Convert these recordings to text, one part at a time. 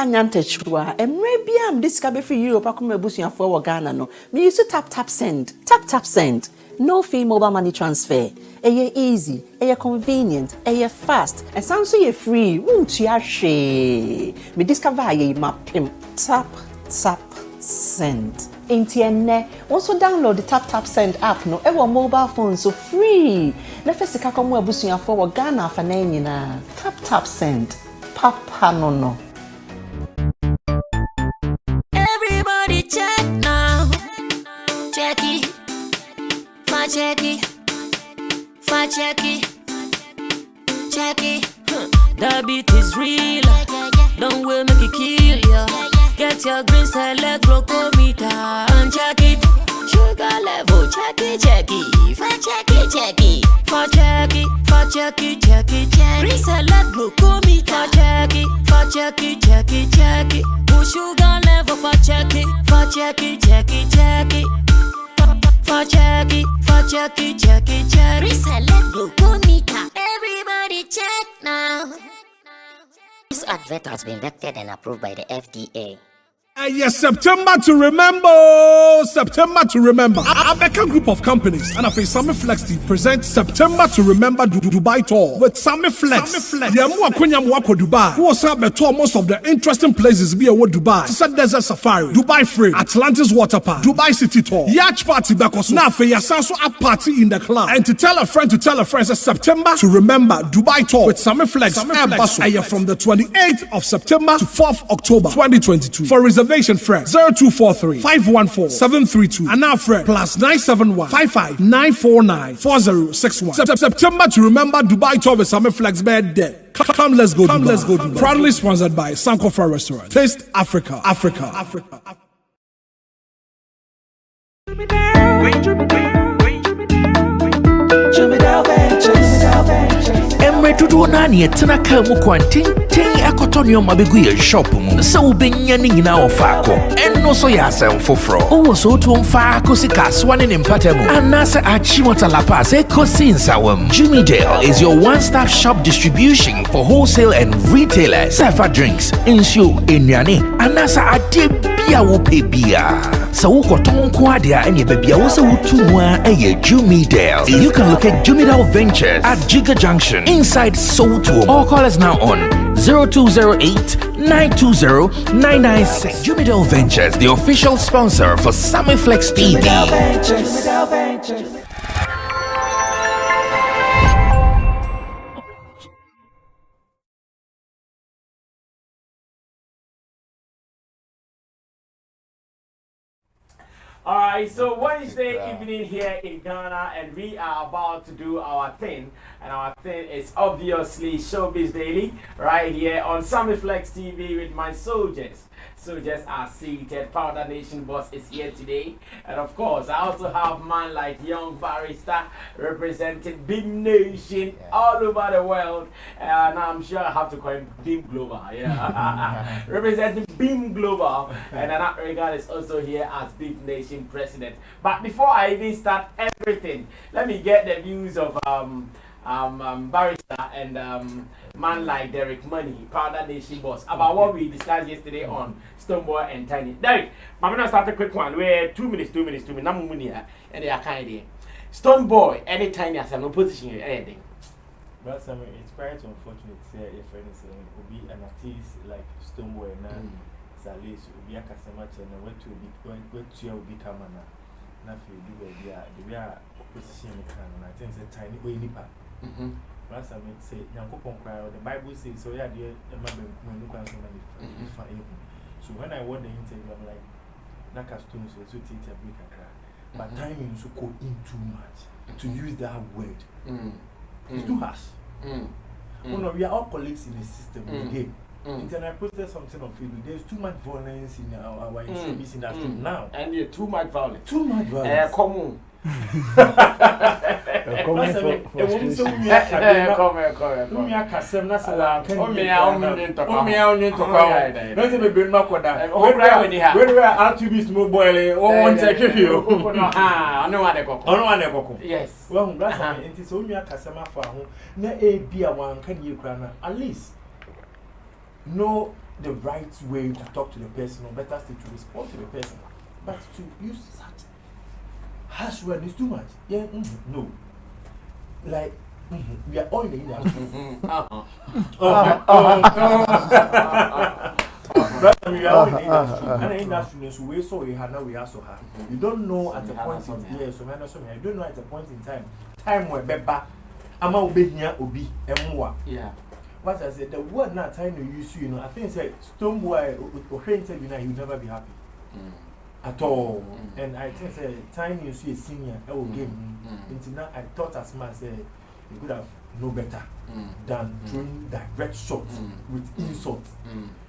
Nyantechwa maybe am discover for Europe akoma busuafo for Ghana no me use tap send no fee mobile money transfer easy convenient fast and sounds so free won't you she me discover mapim tap send Intienne also download the tap send app no ever mobile phone so free na first ka komo abusuafo for Ghana fa na nyina tap send papa no check now. Check it. That beat is real. Don't wait, make it kill ya. Get your green select glucometer and check it. Sugar level, check it. Green select glucometer, check it. Sugar level for check it. Reselect glucometer. Everybody check now. This advert has been vetted and approved by the FDA. Yes, September to remember. Abeka Group of Companies and Sammy Flex present September to Remember Dubai Tour with Sammy Flex. Yamu Akunyam Wako Dubai. Who was up tour most of the interesting places be award Dubai. Set Desert Safari, Dubai Free, Atlantis Water Park, Dubai City Tour, Yacht Party Bekos. Now for Yasanso a party in the club. And to tell a friend says September to Remember Dubai Tour with Sammy Flex from the 28th of September to 4th October 2022. For reservation friend 0243 514 732 and now friend +971 55 949 4061. September to Remember Dubai Tour with Sammy Flex birthday. Come let's go Dubai. Proudly sponsored by Sankofa Restaurant. Taste Africa. Emre tudo nani etena ka mu kwanten akotonyo mabegu ye shop mu se ubenya ni nyina ofako enno so ya asem foforo owo so to mfa akosi kaswa ne mpatamu anase achimota la pass ekosi nsawam. Jimmy Dale is your one-stop shop distribution for wholesale and retailers. Safa drinks, insure, enyane anase ade bia wo pebia. So ukoton kwadia enye bebia wo se wutu wa eye Jimmy Dale. You can locate Jimmy Dale Ventures at Giga Junction inside Soto or call us now on 0208 920 996. Jimmy Dale Ventures, the official sponsor for Sammy Flex TV. Alright, so Wednesday evening here in Ghana, and we are about to do our thing. And our thing is obviously Showbiz Daily, right here on Sammy Flex TV with my soldiers. Soldiers are seated. Powder Nation boss is here today. And of course, I also have man like Young Barrister representing Beam Nation all over the world. And I'm sure I have to call him Beam Global. Yeah. Representing Beam Global. And that regard is also here as Beam Nation president. But before I even start everything, let me get the views of Barrister and man like Derek Money, Powder Nation boss, about what we discussed yesterday on Stonebwoy and Tinny. Derek, I'm gonna start a quick one. We're 2 minutes. I'm here, and they are kind of Stonebwoy, any Tinny has no position here, anything. But it's quite unfortunate to say if anything will be an artist like Stonebwoy and Salis will be a customer and went to become nothing do the way position and I think it's a tiny way nipper. Last I mean, say, the Bible says, so yeah, dear, so when I want the interview, I'm like, Naka stones, so teach a big crack. But timing so go in too much to use that word. It's too harsh. We are all colleagues in the system again. And I posted something on Facebook. There's too much violence in our showbiz industry now. And too much violence. Too much violence. Common. Yes. Well, it is only a customer for whom na be a one can you cry at least know the right way to talk to the person, or better still to respond to the person. But to use such harsh word is too much. Yeah, no. Like we are all in the industry. We are all in the industry. And the industry is we so we have now we are so hard. You don't know at a point in you don't know at a point in time where beba ama obenya obi emwa. Yeah. What I said, the word not time to use you know, I think say Stonebwoy or interview now, you'll never be happy. At all. And I think say time you see a senior game until now I thought as much say you could have no better than throwing direct shots with insults.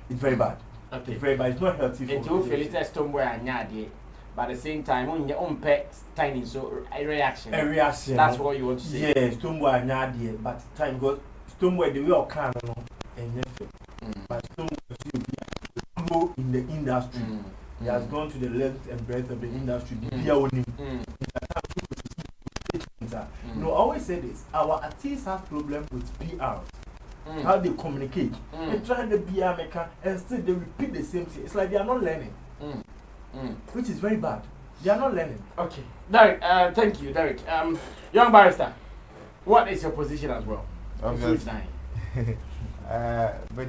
It's very bad. Okay. It's very bad. It's not healthy for you. Until you feel Stonebwoy and Nyadi, but at the same time on your own pet tiny so a reaction. A reaction. That's what you want to say. Yeah, Stonebwoy and Nyadi, but time goes Stonebwoy the way of can and but Stonebwoy grow in the industry. He has gone to the length and breadth of the industry. You know, I always say this: our artists have problems with PR, how they communicate. They try the PR maker and still they repeat the same thing. It's like they are not learning, which is very bad. They are not learning. Okay, Derek. Thank you, Derek. Young barrister, what is your position as well? Good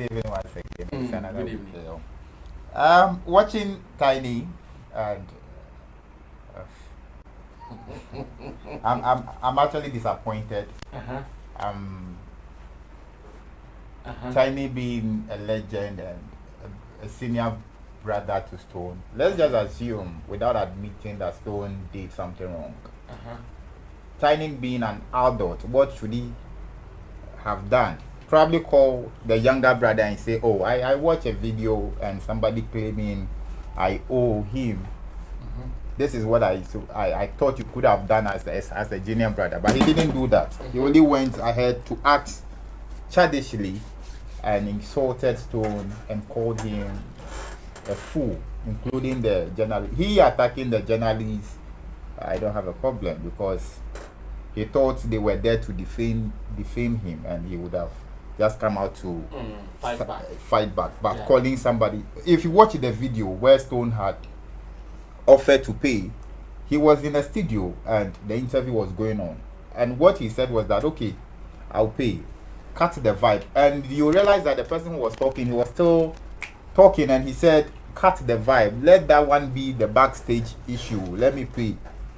evening once again. Good evening. Watching Tiny and I'm actually disappointed. Tiny being a legend and a senior brother to Stone. Let's just assume, without admitting that Stone did something wrong. Tiny being an adult, what should he have done? Probably call the younger brother and say, oh, I watched a video and somebody claiming I owe him. This is what I thought you could have done as a junior brother, but he didn't do that. He only went ahead to act childishly and insulted Stone and called him a fool, including the journalist. He attacking the journalists, I don't have a problem, because he thought they were there to defame him, and he would have just come out to fight back. But calling somebody, if you watch the video where Stone had offered to pay, he was in a studio and the interview was going on, and what he said was that, okay, I'll pay, cut the vibe, and you realize that the person who was talking, he was still talking, and he said, cut the vibe, let that one be the backstage issue, let me pay,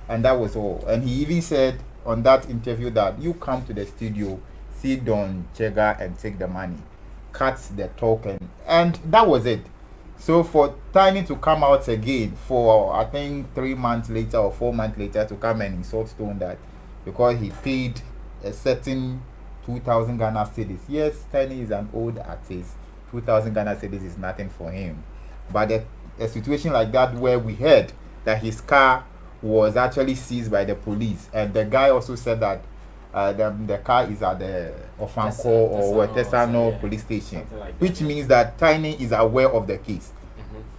and that was all. And he even said on that interview that you come to the studio, see Don Chega and take the money, cut the token, and that was it. So for Tiny to come out again for, I think 3 months later or 4 months later, to come and insult Stone that because he paid a certain 2,000 Ghana cedis. Yes, Tiny is an old artist. 2,000 Ghana cedis is nothing for him. But a situation like that where we heard that his car was actually seized by the police, and the guy also said that the car is at the Ofanko or Tesano police station, which means that Tiny is aware of the case.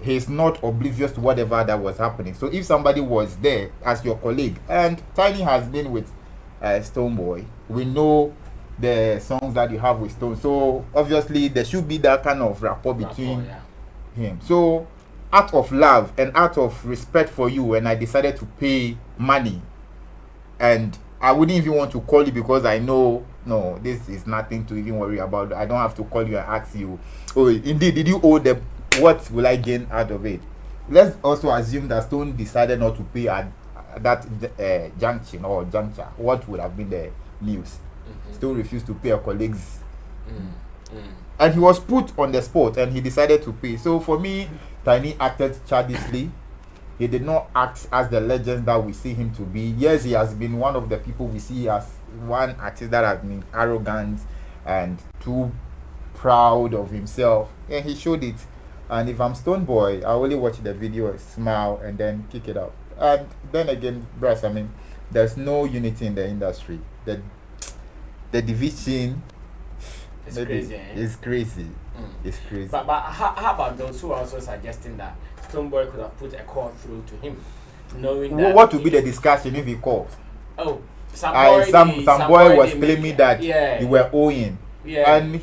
He's not oblivious to whatever that was happening. So if somebody was there as your colleague, and Tiny has been with Stonebwoy, we know the songs that you have with Stone, so obviously there should be that kind of rapport between him. So out of love and out of respect for you, and I decided to pay money, and I wouldn't even want to call you because I know, no, this is nothing to even worry about. I don't have to call you and ask you, oh, indeed, did you owe them? What will I gain out of it? Let's also assume that Stone decided not to pay at that junction or juncture. What would have been the news? Stone refused to pay a colleagues. And he was put on the spot and he decided to pay. So for me, Tiny acted childishly. He did not act as the legend that we see him to be. Yes, he has been one of the people we see as one artist that has been arrogant and too proud of himself. And he showed it. And if I'm Stonebwoy, I only watch the video, smile, and then kick it out. And then again, Brass, I mean, there's no unity in the industry. The division it's crazy. It's crazy. It's crazy. But how about those who are also suggesting that Stonebwoy could have put a call through to him, knowing that what would be the discussion if he calls? Oh, some boy was claiming that you were owing. Yeah. And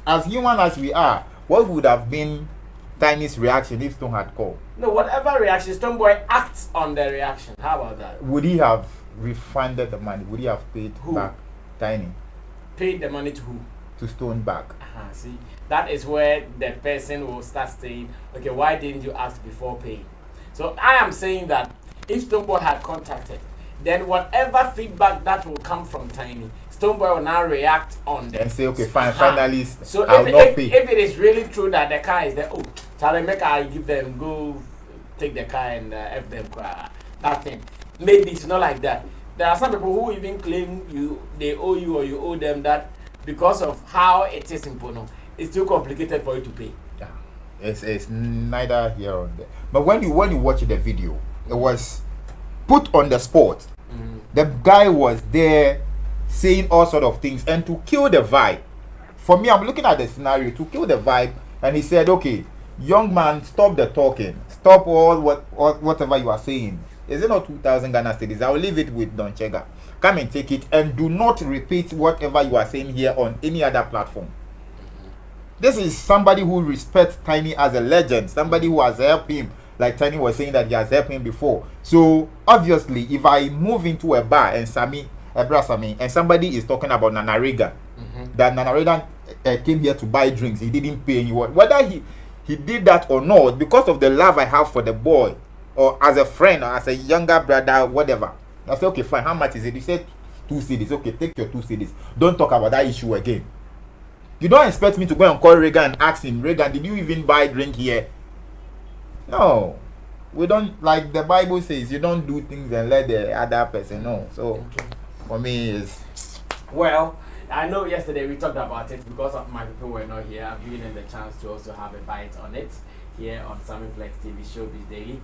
as human as we are, what would have been Tiny's reaction if Stone had called? No, whatever reaction, Stonebwoy acts on the reaction. How about that? Would he have refunded the money? Would he have paid back Tiny? Paid the money to who? To Stone back. See, that is where the person will start saying, okay, why didn't you ask before paying? So I am saying that if Stonebwoy had contacted, then whatever feedback that will come from Tiny, Stonebwoy will now react on them and say, okay, fine, finally, so I'll not pay. If it is really true that the car is there, oh, shall I make I give them, go take the car and F them, that thing. Maybe it's not like that. There are some people who even claim they owe you or you owe them that because of how it is in Pono, it's too complicated for you to pay. Yeah, it's neither here or there. But when you watch the video, it was put on the spot. The guy was there saying all sort of things, and to kill the vibe. For me, I'm looking at the scenario to kill the vibe, and he said, "Okay, young man, stop the talking. Stop whatever you are saying. Is it not 2,000 Ghana cedis? I will leave it with Don Chega. Come and take it, and do not repeat whatever you are saying here on any other platform." This is somebody who respects Tiny as a legend, somebody who has helped him, like Tiny was saying that he has helped him before. So obviously, if I move into a bar and Sammy, and somebody is talking about Nanarega, that Nanarega came here to buy drinks, he didn't pay anyone, whether he did that or not, because of the love I have for the boy, or as a friend, or as a younger brother, whatever, I say, okay, fine, how much is it? He said 2 cedis. Okay, take your 2 cedis. Don't talk about that issue again. You don't expect me to go and call Reagan and ask him, Reagan, did you even buy drink here? No. We don't, like the Bible says, you don't do things and let the other person know. So, for me, it's... Well, I know yesterday we talked about it because of my people were not here. I've given them the chance to also have a bite on it here on Sammy Flex TV Showbiz Daily.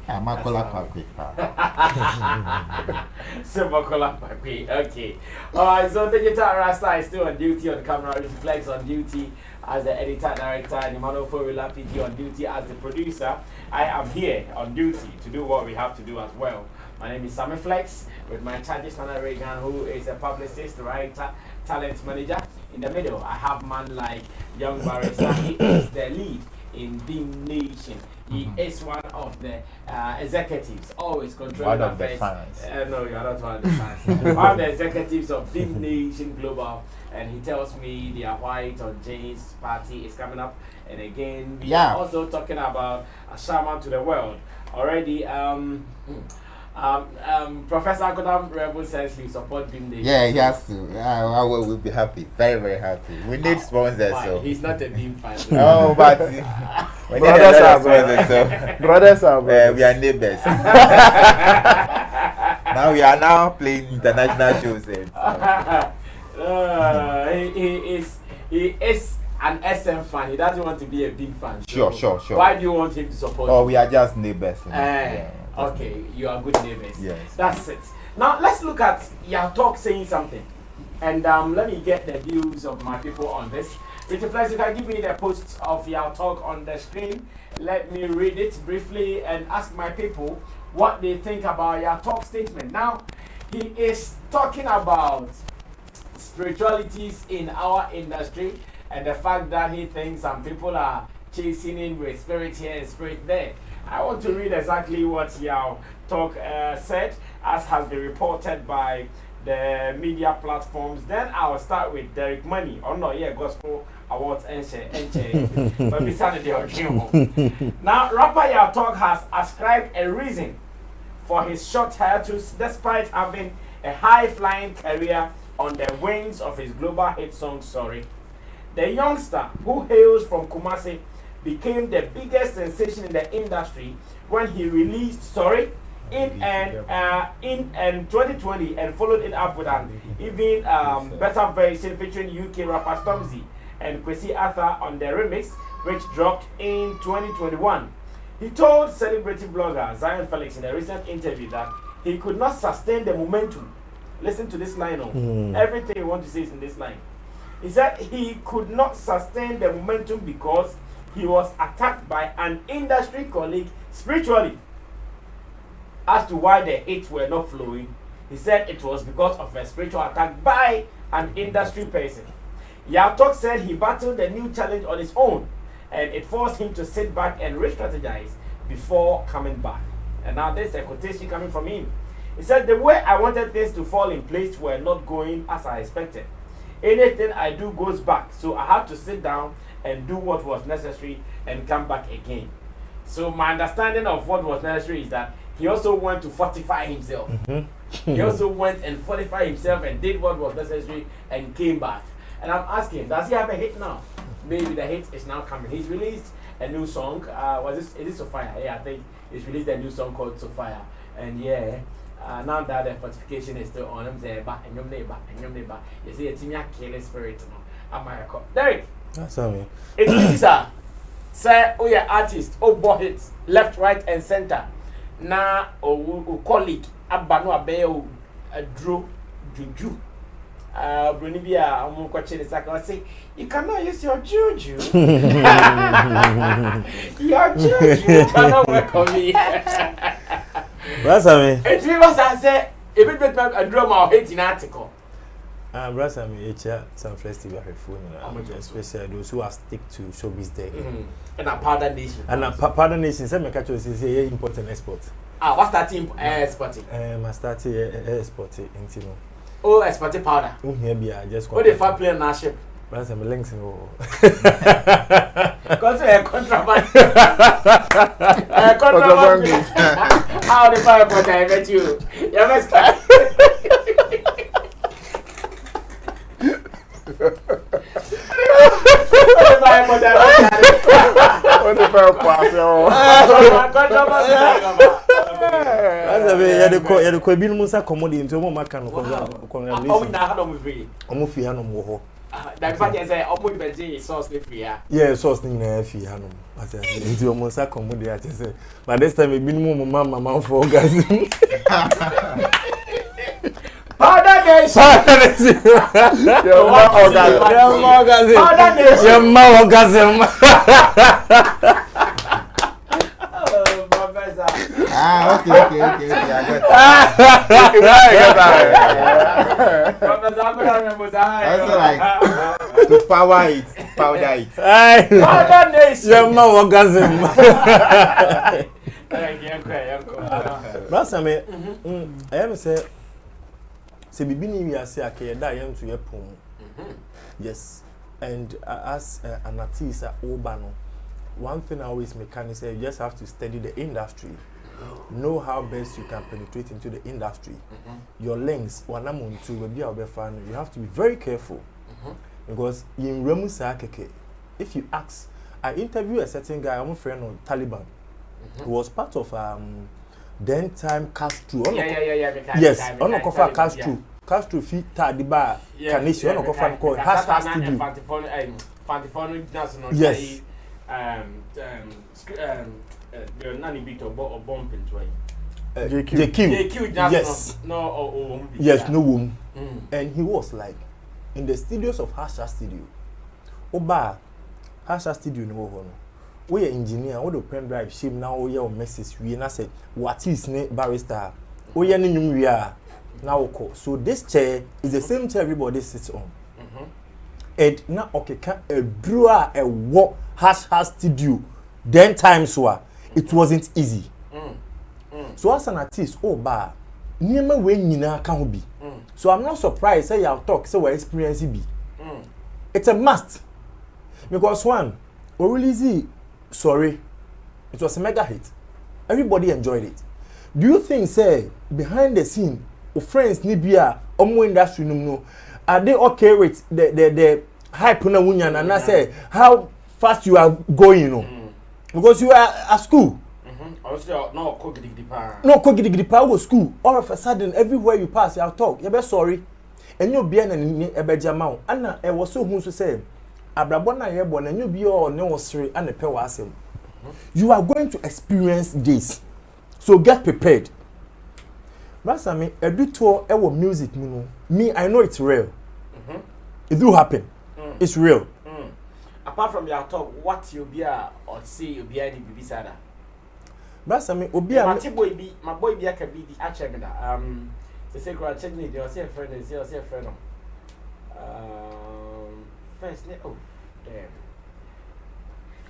Okay. Alright, so Digital Rasta is still on duty on camera. Flex on duty as the editor director, and Emmanuel Forula PD on duty as the producer. I am here on duty to do what we have to do as well. My name is Sammy Flex with my charges Nana Reagan, who is a publicist, writer, talent manager. In the middle, I have man like Young Barrister. He is the lead in Beam Nation. He is one of the executives, always controlling affairs. No, you are not one of the fans. One of the executives of Beam Nation Global, and he tells me they are white on Jane's party is coming up. And again, we are also talking about a shaman to the world. Already, Professor Godam Rebel says he supports Beam Nation. Yeah, he has to. I will be happy. Very, very happy. We need sponsors. So. He's not a Beam fan. Oh, but we need a lot of sponsors. So. Brothers are brothers. We are neighbors. Now we are now playing international shows. He is an SM fan. He doesn't want to be a Beam fan. So sure. Why do you want him to support? Oh, we are just neighbors. Okay, you are good neighbors. Yes. That's it. Now let's look at your talk saying something, and let me get the views of my people on this. Richard Flex, you can give me the post of your talk on the screen. Let me read it briefly and ask my people what they think about your talk statement. Now, he is talking about spiritualities in our industry and the fact that he thinks some people are chasing in with spirit here and spirit there. I want to read exactly what your talk said, as has been reported by the media platforms. Then I'll start with Derek Money. Oh no, yeah, Gospel Awards but beside the now, rapper Your Talk has ascribed a reason for his short hiatus, despite having a high-flying career on the wings of his global hit song Sorry. The youngster, who hails from Kumasi, became the biggest sensation in the industry when he released Sorry in 2020 and followed it up with an even better version featuring UK rapper Stormzy and Kwesi Arthur on the remix, which dropped in 2021. He told celebrity blogger Zion Felix in a recent interview that he could not sustain the momentum Listen to this line. Everything you want to say is in this line. He said he could not sustain the momentum because he was attacked by an industry colleague spiritually. As to why the hits were not flowing, he said it was because of a spiritual attack by an industry person. Yatok said he battled the new challenge on his own, and it forced him to sit back and re-strategize before coming back. And now there's a quotation coming from him. He said, the way I wanted things to fall in place were not going as I expected. Anything I do goes back, so I had to sit down and do what was necessary and come back again. So my understanding of what was necessary is that he also went to fortify himself. He also went and fortified himself and did what was necessary and came back. And I'm asking, does he have a hit now? Maybe the hit is now coming. He's released a new song. Is it Sophia? Yeah, I think he's released a new song called Sophia. And yeah, now that the fortification is still on him, you see, it's in your killing spirit. Derek, that's me. It's easy, sir. Say, oh, yeah, artist, oh, boy, hits left, right, and center. Na o colleague abano abe a draw juju. Brunibia, I'm watching the second. Say, you cannot use your juju. Your juju cannot work on me. That's me. It was I say, a bit better a drum or 18 article. Brother, me some festival phone, especially those who are stick to showbiz day. And a pardon nation. And a pardon nation, some catch is a important export. What's that team exporting? I started exporting into no. Oh, exporting powder. Here be I just what if I play on our ship? Brother, me links in all. Because a contraband. Contraband. How the fire pot I met you? You must yeah, sauce in a fee, Hanum. It's almost a commodity. I say, but this time, a minimum mamma for orgasm. Powder nation. Okay. I get that. To power it, powder it. Powder nation. I am say. Se bibini we are say akeda yam to yepom. Yes. And as an artist Obano, one thing I always make say you just have to study the industry. Know how best you can penetrate into the industry. Your links, you have to be very careful. Because in Remusa Keke, if you ask, I interviewed a certain guy, I'm a friend of Taliban, who was part of then time Castro. Yes, on a cover Castro. Castro fit Tadiba Kanisha, on a cover called has to do. Yes. The nanny bit of bumping to JQ. Yes. No, yes, no womb. And he was like in the studios of Hasha Studio. Oba Hasha Studio no. We are engineer, what the pen drive shape now we are message we and I said what is ne barrister? We are we are now so this chair is the same chair everybody sits on. And now okay can a drawer a walk Hasha Studio then times were it wasn't easy. So as an artist, Oba never when you can be. So I'm not surprised say you talk say we experience be. It's a must. Because one, we release Sorry, it was a mega hit. Everybody enjoyed it. Do you think, say, behind the scene, of friends Nibia, Omo industry no, are they okay with the hype na wunyan and I say how fast you are going, you know? Because you are at school. No Kogidi was school. All of a sudden, everywhere you pass, you talk. You're sorry. And you'll be an ebejamau. Anna, I was so who to say. Abrabona yebon and you be all no straight and a pewasem. You are going to experience this. So get prepared. Brasa me edu to ewo music mu me I know it's real. It do happen. It's real. Apart from your talk, what you be or say you be the baby sada? Brasa me obi a my boy be a can be the check that the secret checking it, you say a friend and say a friend. First oh damn.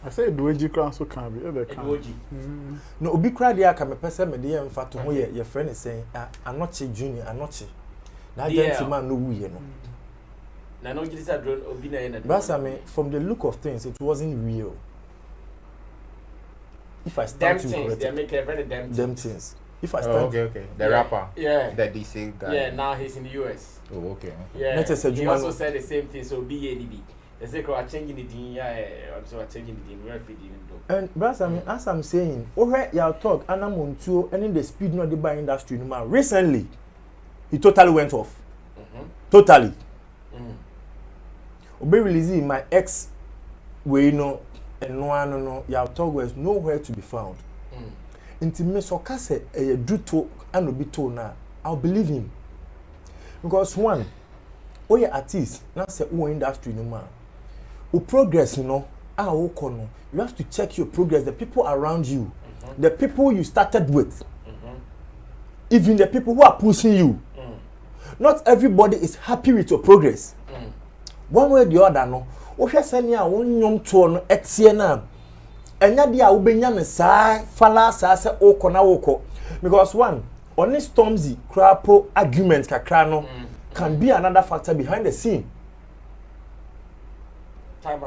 I say Duoji crown so can be ever can. No obi cry there can me person me dey mfa to ho your friend is saying anoche junior anoche. That gentleman no wu ye no. Na no give that drone obi na yen. Brasa me from the look of things it wasn't real. If I start to correct they make every them things. If I start okay. The rapper. Yeah. The DC guy. Yeah, now he's in the US. Oh, okay. Yeah. He also said the same thing, so BADB. They say are changing the thing, I'm so changing the thing, where feeding do. And Brasa, as I'm saying, over your talk, and I'm on tour, and in the speed not the bar industry no man. Recently, he totally went off. Totally. Obe releasing my ex way no and no your talk was nowhere to be found. Until me so kase do to and obi to na I'll believe him. Because one, oye artist, na say o industry no man. O progress, you know, you have to check your progress, the people around you, the people you started with, even the people who are pushing you. Not everybody is happy with your progress. One way or the other, no. Osha senya won nyom to no etie na. Enya dia wo benya ne sai fala sa se oko na woko. Because one, on this Stormzy crapo argument kakra no can be another factor behind the scene. Time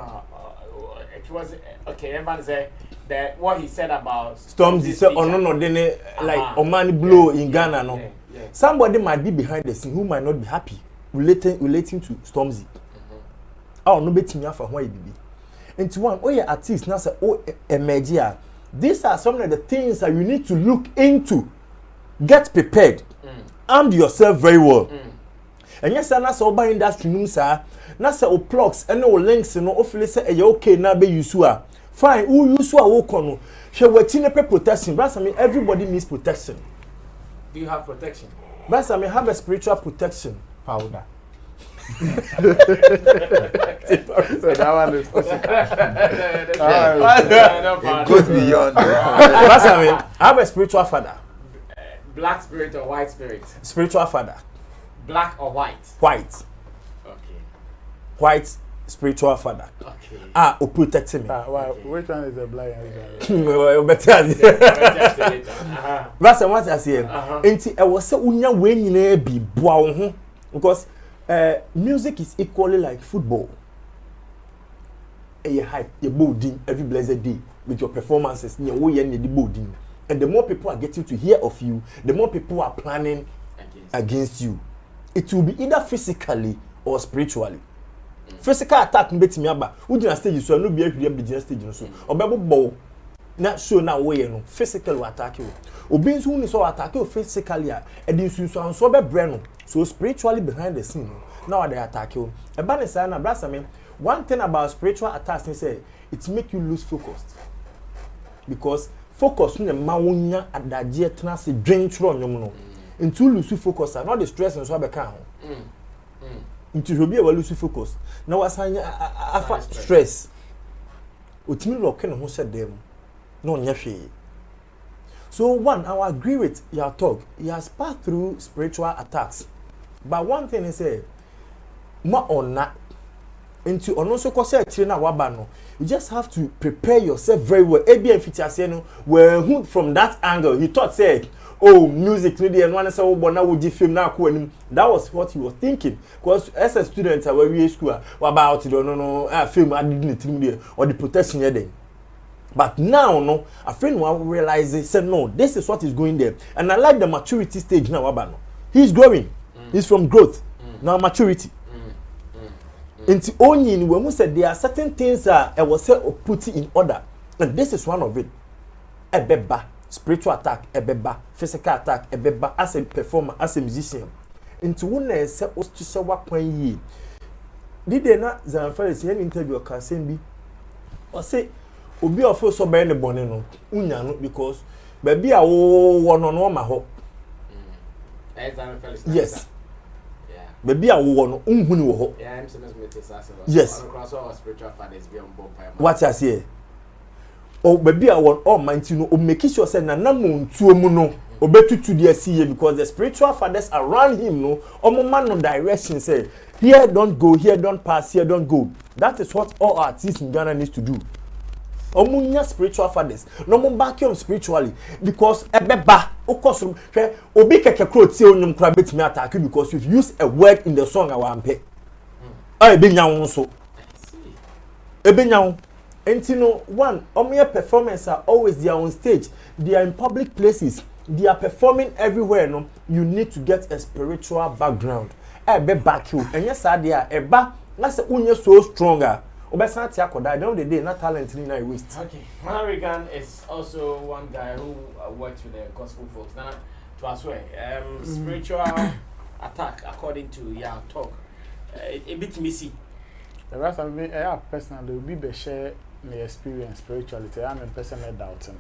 it was okay. Everyone say that what he said about Stormzy said, "Oh no, then like Omani blow in Ghana, no." Yeah. Somebody might be behind the scene who might not be happy relating to Stormzy. Oh no, bet me for why baby. And one, oh yeah, artist now say oh emergia. These are some of the things that you need to look into. Get prepared. Arm yourself very well. And yes, na so by industry num sir. Na say o plugs and o links no o feel say e okay na be use a fine who use a wo kono hwe wati pe protection brasa me everybody needs protection. Do you have protection? Brasa me have a spiritual protection powder. So that one is it goes beyond. Brasa me have a spiritual father. Black spirit or white spirit? Spiritual father. Black or white? White. Okay. White spiritual father. Okay. Who protecting me. Which one is the black and Brasa what I say. Enti I was say unya we nyina bi boa wo ho because music is equally like football. You hype, you bolding every blessed day with your performances. And the more people are getting to hear of you, the more people are planning against you. It will be either physically or spiritually. Physical attack mbeti mi aba. Who na stage so no be ahwe be stage no so. Obebo na show na way no physical attack you. Obi nso ni so attack you physically a edi nso so be bre no. So spiritually behind the scene now they attack you. Eba ne say na brasa me one thing about spiritual attacks is say it make you lose focus. Because focus na ma wonya adaje tena se dwen tro nyom no. Into lose focus and not the stress and so be kan ho. Into you be able to lose focus. Now asanya afa stress. Otimi lock no ho said them. No nya hwe. So one, I agree with your talk. He has passed through spiritual attacks. But one thing is say ma ona into onoso kwose akire na waba no. You just have to prepare yourself very well. ABM fitiase no where from that angle he thought said oh, music really and one say oh but now would film now that was what he was thinking. Because as a student where we school about no film I didn't think there or the protection here then. But now no a friend will realize they said no, this is what is going there. And I like the maturity stage now no. He's growing. He's from growth. Now maturity. Into only when we said there are certain things that I was said or put in order. And this is one of it. Ebeba. Spiritual attack, ebeba, physical attack, ebeba, as a performer, as a musician. Into one say to say what point ye. Did they not Zanfari say an interview can say be or say obi of so by any boneno, unya no because baby a one on one my hope. Yes. Baby a wo no unhu ni wo ho. Yeah, I'm supposed to say that. Yes. Spiritual fathers be on board. What you say? Oh, baby a won all mighty no o make sure say na na mo ntuo mu no obetutu dey see because the spiritual fathers around him no omo man no direction say here don't go, here don't pass, here don't go. That is what all artists in Ghana needs to do. Omunya spiritual fathers no mo back him spiritually because ebeba okoso hwe obi keke kro tie onyum kra betimi attack because you've used a word in the song awampe ebenya won so ebenya won entino one omuya performance are always they are on stage, they are in public places, they are performing everywhere. No, you need to get a spiritual background ebe back you and yes adia eba na say unye so stronger. Obesana tia koda, at the end of the day, not talent in a waste. Okay, Asamoah Gyan is also one guy who works with the gospel folks. Now, to us, spiritual attack, according to your talk, a bit messy. The rest of me, I personally will be share my experience spirituality. I'm a personal doubting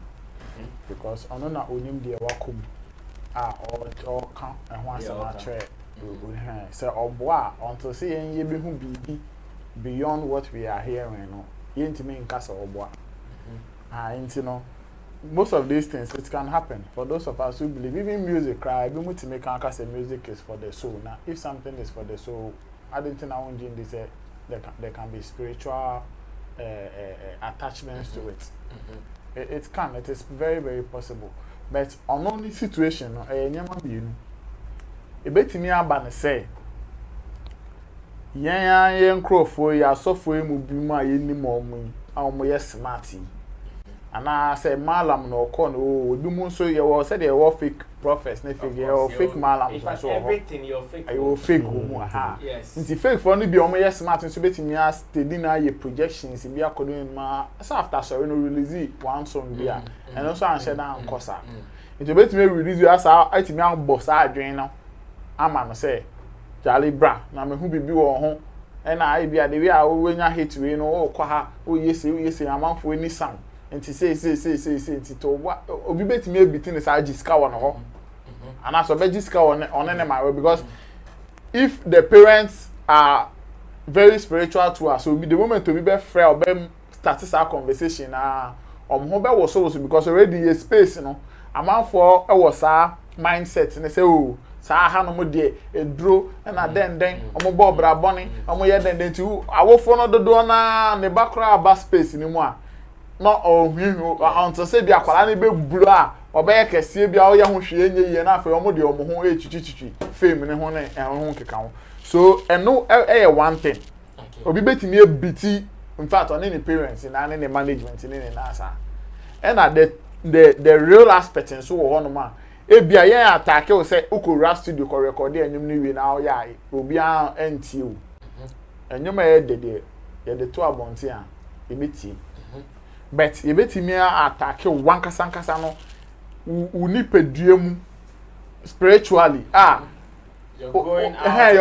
because I know not only the wakum or count and once a match. So, or boy, until seeing you be who be. Beyond what we are hearing, no, you ain't me in castle or boy. You know, most of these things it can happen for those of us who believe. Even music, cry. We need to make say music is for the soul. Now, if something is for the soul, I don't think I want to say there can be spiritual attachments to it. It can. It is very, very possible. But on only situation, a bit me about say. Yen crofo ya sofo mu bi mu aye ni mo mu awmo ye smarty ana say malam no ko no obi mu so ye wo say dey wo fake prophets na fake ye fake malam so everything you're fake you fake mu aha yes nti fake for no bi omo ye smart so betimi a steady na ye projections bi akodun ma so after sorry no release one song bi a and also an share down kosa nti betimi release as atimi an boss adwen no ama no say Charlie Bra, na me who be wo ho e na ai bia de we a we nya hit we no o kwa ha o yesi amanfo ni sound enti say enti to obi betimi ebitin sa agiska wo no ho ana so be giska wo ne my way because if the parents are very spiritual to us so be the moment to be free or be start this conversation ho be wo so because already a space no amanfo e wo sa mindset ne say oh sa ha no mo de edro na den omo bo bra boni omo ye den ti awofo no dodo na ne bakra ba space ni mu a no ohwihu onto se bia kwala ne be bubulu a obe kese bia o ye ho hwe enye na afa omo de omo ho echichichi fame ne ho ne ho keka ho so eno e one thing obi betimi ebiti in fact on any parents na any management ni na asa and the real aspect in so wo no ma ebia yen attack o say ukora studio ko record enyum ni wi na o ya obi an enti o enyum e de to abonte a ebeti but ebeti mi attack wan kasa no uni pedue mu spiritually you're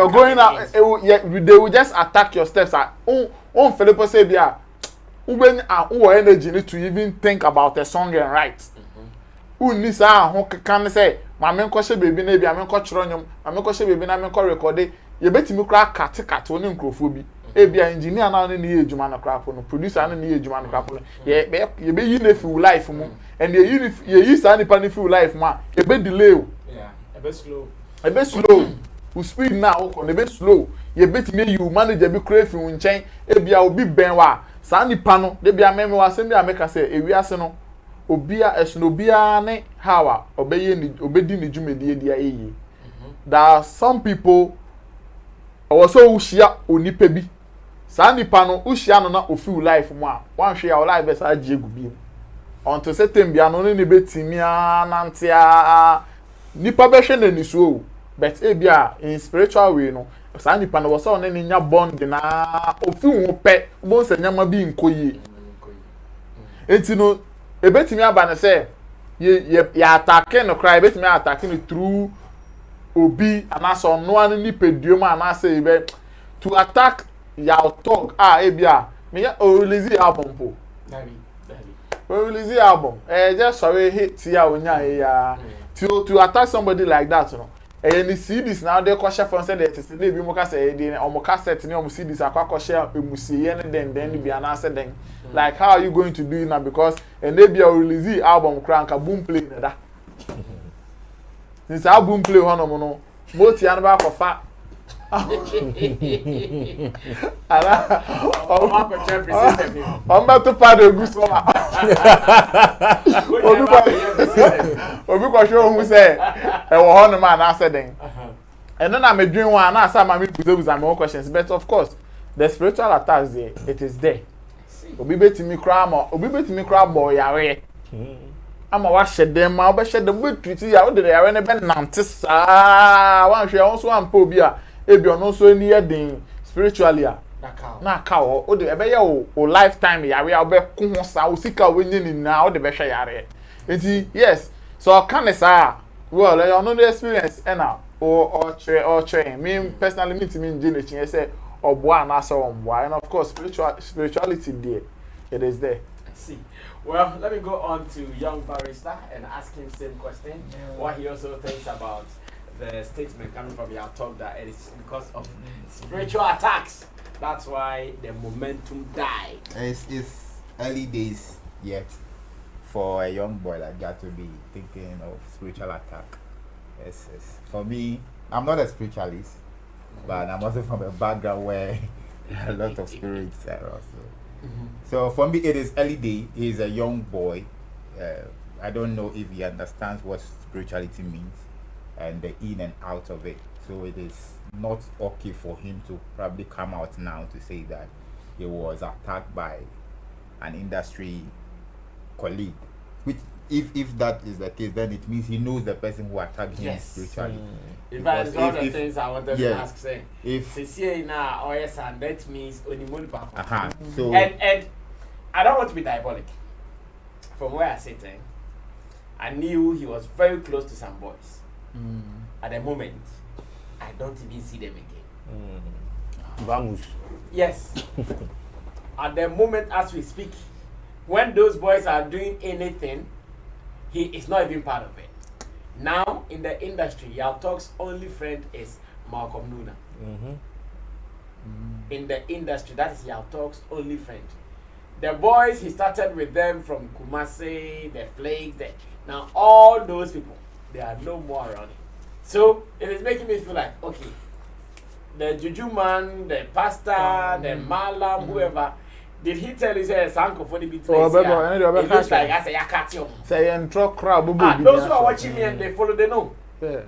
going out they will just attack your steps on Philippo say bia when energy need to even think about a song and write uni sa ho kan say ma me nkɔhye baby na bia me nkɔkyerɛ nyom ma me nkɔhye baby na me nkɔ record ye betimi kra kate oni nkrofo bi e bia engineer na ne ye adwuma na kra no producer na ne ye adwuma na kra no ye be yi na fi life mu and ye yi sa ni pa ni fi life ma e be delay a bit slow we speed now o ne be slow ye betimi you manager bi kra fi nchen e bia obi ben wa sa ni pa no de bia me wa se bia me ka say ewi ase no obia esno obia ne hawa obeye ni obedi ni dwumedie dia eyi there are some people also ushia onipa bi sa nipa no ushia no na ofiu life mu a wan hwe ya o life besa age gubi onto setem bia no ne betimi anante a nipa be hwe na nisuo but e bia in spiritual way no sa nipa no so ne nya bond na ofiu ho pe bo se nyama bi nkoyi enti no ebetimi aba ne say ye attack no cry ebetimi attack no through obi anaso no an ni peduo ma na say be to attack your talk ebia me ya release album po release album just sorry hit ya onya ya to attack somebody like that no Any CDs now they question from say that they be mo ka say dey o mo cassette ni o mo CDs akwa share emusie and then be an answer then. Like how are you going to do it now because and they be a release album crank a boom play that. Since album play hono mo no mo ti an ba ko fa ala o ma ko check system ni o ma to pa de gusto ma obi ko show who say e wo hono ma na say den and then I'm a dream one na say ma me pose my questions but of course the spiritual attacks there it is there obi betimi kra boy yare ama wa hyedem ma oba hyedem be treat ya wo de yare ne be nante saa wan hwe won so ampa obi a ebi ono so ni yedin spiritually a na ka o de ebe ye o lifetime yare a be ko ho saa o sika we nye ni na o de be hwe yare enti yes so can say well you know the experience na or train me personally me timi nje na chin say oboa na so oboa and of course spirituality there it is there. See, well, let me go on to young barrister and ask him same question. What he also thinks about the statement coming from your talk that it is because of spiritual attacks. That's why the momentum died. It's early days yet for a young boy like that to be thinking of spiritual attack. Yes. For me, I'm not a spiritualist, but I'm also from a background where a lot of spirits are also. So for me, it is early day. He's a young boy. I don't know if he understands what spirituality means and the in and out of it. So it is not okay for him to probably come out now to say that he was attacked by an industry colleague. Which, if that is the case, then it means he knows the person who attacked him spiritually. In fact, it's one of the things I wanted to ask. Say, if now, or yes, and that means only papa. So and I don't want to be diabolic. From where I sit, I knew he was very close to some boys. At the moment, I don't even see them again. Vamos. Yes. At the moment, as we speak, when those boys are doing anything, he is not even part of it. Now, in the industry, Yao Talk's only friend is Malcolm Luna. In the industry, that is Yao Talk's only friend. The boys, he started with them from Kumasi, the Flakes, now all those people, they are no more around him. So, it is making me feel like, okay, the Juju man, the pastor, the Malam, whoever, did he tell you say Sanko for the bit? Oh, it looks like I say Yakati. Say intro crowd. Those who are watching me and they follow, they know. Yeah.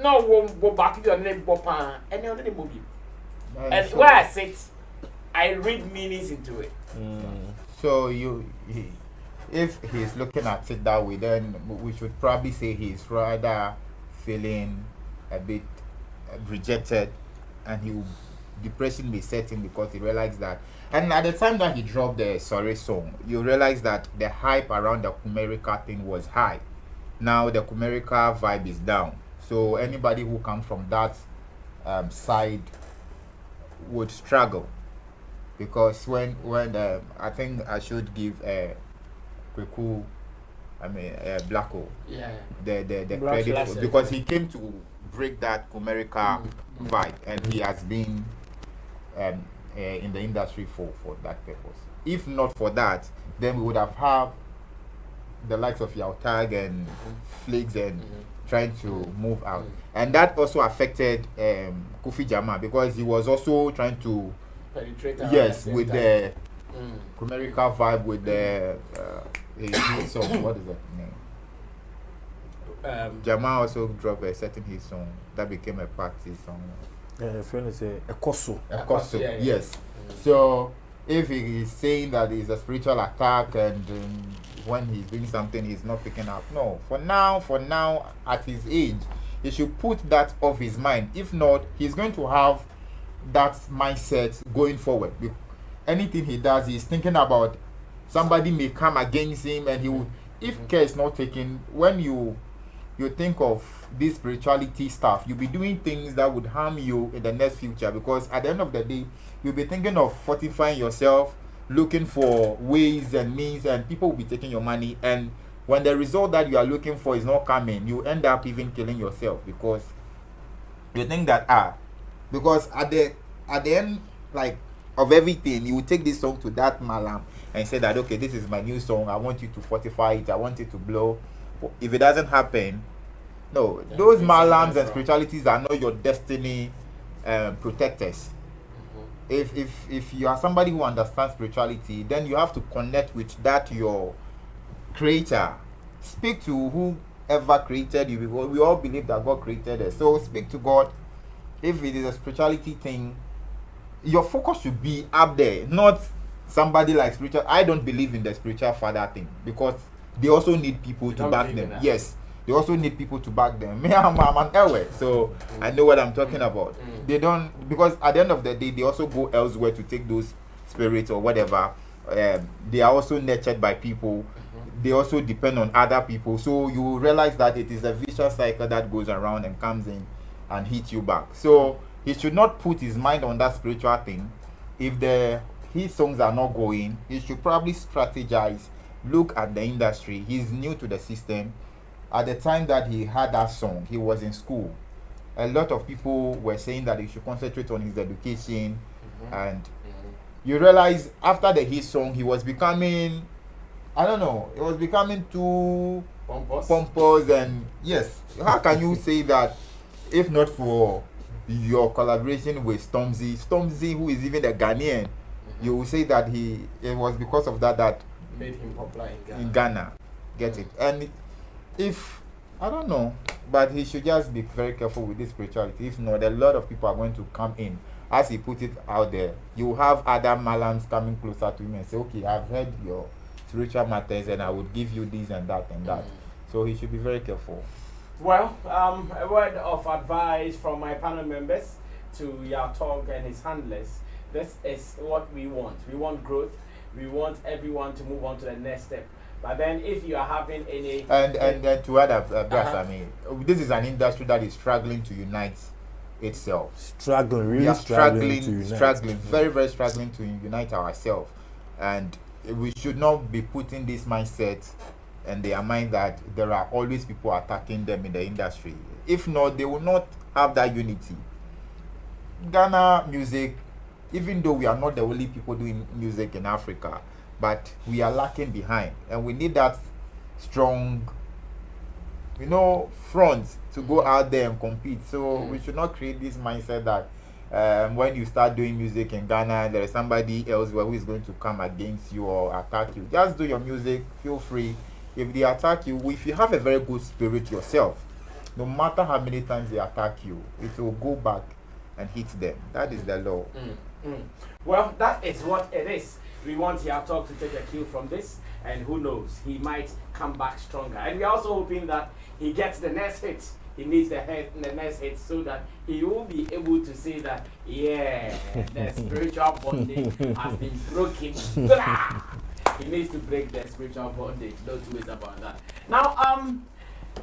No one go back to your name, Bopan, and the movie. And where I sit, I read meanings into it. So if he's looking at it that way, then we should probably say he's rather feeling a bit rejected, and depression may set in because he realized that. And at the time that he dropped the Sorry song, you realize that the hype around the Kumerica thing was high. Now the Kumerica vibe is down. So anybody who comes from that side would struggle, because when I think I should give Kweku, Blacko, the credit for, because he came to break that Kumerica vibe, and he has been in the industry for that purpose. If not for that, then we would have had the likes of Yautag and Flakes and trying to move out, and that also affected Kofi Jama, because he was also trying to penetrate with the Kumerica vibe, with the his song. What is that name? Jama also dropped a certain hit song that became a party song. Friend is a Koso. Yes. So if he is saying that it's a spiritual attack, and when he's doing something he's not picking up, no. For now, at his age, he should put that off his mind. If not, he's going to have that mindset going forward. Anything he does, he's thinking about somebody may come against him, and he will. If care is not taken, when you think of this spirituality stuff, you'll be doing things that would harm you in the next future, because at the end of the day, you'll be thinking of fortifying yourself, looking for ways and means, and people will be taking your money, and when the result that you are looking for is not coming, you end up even killing yourself, because You think that because at the end, like, of everything, you will take this song to that malam and say that, okay, this is my new song, I want you to fortify it, I want it to blow. If it doesn't happen, no, those malams and spiritualities are not your destiny protectors. If you are somebody who understands spirituality, then you have to connect with that your creator. Speak to whoever created you, because we all believe that God created us. So speak to God. If it is a spirituality thing, your focus should be up there, not somebody like spiritual. I don't believe in the spiritual father thing, because they also need people to back them. Yes, they also need people to back them. Me, I'm an elder, so I know what I'm talking about. They don't, because at the end of the day, they also go elsewhere to take those spirits or whatever. They are also nurtured by people. They also depend on other people. So you realize that it is a vicious cycle that goes around and comes in and hits you back. So he should not put his mind on that spiritual thing. If his songs are not going, he should probably strategize, look at the industry. He's new to the system. At the time that he had that song, he was in school. A lot of people were saying that he should concentrate on his education. And you realize after the hit song, he was becoming, I don't know, it was becoming too pompous. And yes, how can you say that if not for your collaboration with Stormzy, who is even a Ghanaian, you will say that it was because of that made him popular in Ghana. Get it? And if, I don't know, but he should just be very careful with this spirituality. If not, a lot of people are going to come in. As he put it out there, you have other malams coming closer to him and say, okay, I've heard your spiritual matters and I would give you this and that and that. So he should be very careful. Well, a word of advice from my panel members to Yatog and his handlers. This is what we want. We want growth. We want everyone to move on to the next step. But then if you are having any... And to add up, I mean, this is an industry that is struggling to unite itself. Struggling, very, very struggling to unite ourselves. And we should not be putting this mindset in their mind that there are always people attacking them in the industry. If not, they will not have that unity. Ghana music, even though we are not the only people doing music in Africa, but we are lacking behind, and we need that strong, front to go out there and compete. So we should not create this mindset that when you start doing music in Ghana, there is somebody elsewhere who is going to come against you or attack you. Just do your music, feel free. If they attack you, if you have a very good spirit yourself, no matter how many times they attack you, it will go back and hit them. That is the law. Well, that is what it is. We want Yatog to take a cue from this, and who knows, he might come back stronger. And we're also hoping that he gets the next hit. He needs the next hit so that he will be able to say that, yeah, the spiritual bondage has been broken. He needs to break the spiritual bondage. No two ways about that. Now,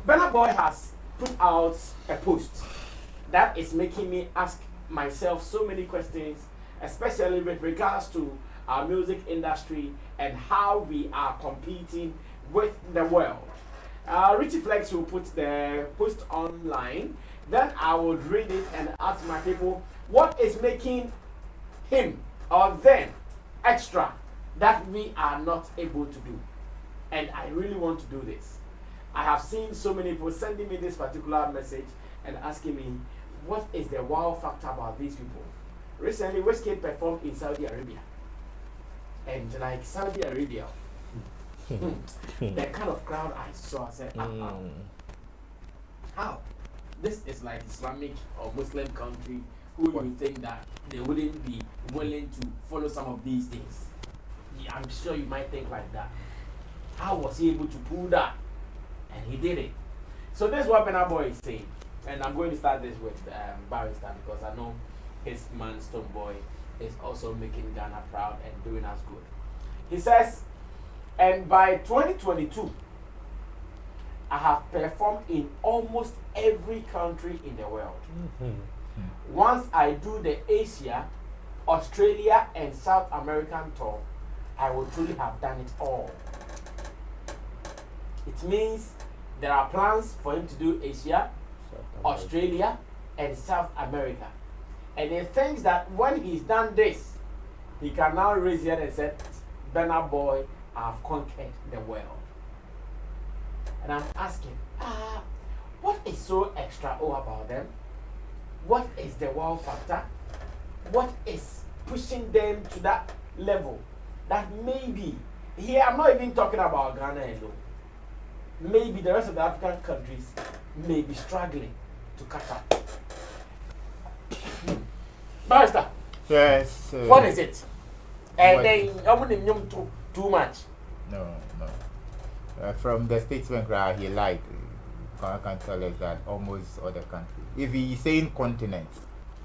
Burna Boy has put out a post that is making me ask myself so many questions, especially with regards to our music industry and how we are competing with the world. Richie Flex will put the post online. Then I would read it and ask my people what is making him or them extra that we are not able to do. And I really want to do this. I have seen so many people sending me this particular message and asking me what is the wow factor about these people. Recently, Wizkid performed in Saudi Arabia. And like Saudi Arabia, the kind of crowd I saw, I said, how? This is like Islamic or Muslim country. Who would think that they wouldn't be willing to follow some of these things? Yeah, I'm sure you might think like that. How was he able to pull that? And he did it. So this is what Burna Boy is saying. And I'm going to start this with Barrister, because I know his man Stonebwoy is also making Ghana proud and doing us good. He says, and by 2022, I have performed in almost every country in the world. Once I do the Asia, Australia, and South American tour, I will truly have done it all. It means there are plans for him to do Asia, Australia, and South America. And he thinks that when he's done this, he can now raise it and say, Burna Boy, I've conquered the world. And I'm asking, what is so extra about them? What is the wow factor? What is pushing them to that level? That maybe, here I'm not even talking about Ghana alone. Maybe the rest of the African countries may be struggling to catch up. Barrister. Yes. What is it? And then I wouldn't too much. No. From the statement he liked, I can tell us that almost other countries. If he's saying continent,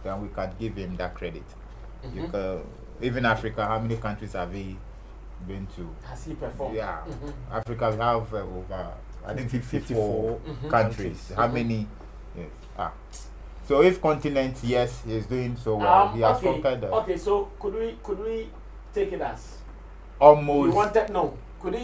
then we can give him that credit. Because even Africa, how many countries have he been to? Has he performed? Yeah. Africa, we have over, I think 54 countries. How many? Yes. So if continent, yes, he's doing so well. He has conquered that. Okay, so could we take it as almost? He wanted no. Could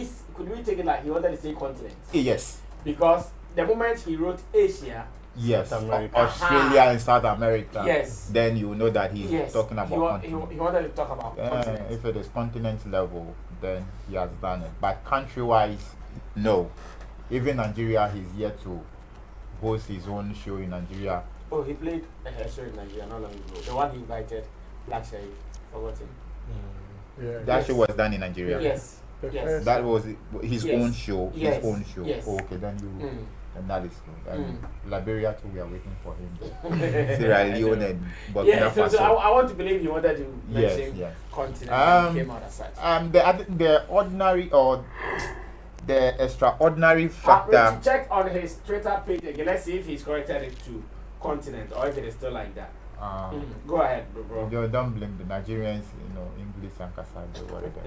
we take it like he wanted to say continent? Yes. Because the moment he wrote Asia, yes, Australia and South America, yes, then you know that he's talking about he wanted to talk about continent. If it is continent level, then he has done it. But country-wise, no. Even Nigeria, he's yet to host his own show in Nigeria. Oh, he played a show in Nigeria not long ago. The one he invited Black Sheriff, forgotten. That show was done in Nigeria. Yes. Yes. That was his own show. Yes. His own show. Yes. Okay, then you. And that is good. And Liberia too, we are waiting for him. Sierra Leone and Burkina Faso. So I want to believe you wanted to mention continent and came out aside. The ordinary or the extraordinary factor. Check on his Twitter page again. Let's see if he's corrected it to continent or if it is still like that. Go ahead, bro. Don't blame the Nigerians, English and Kasai or whatever.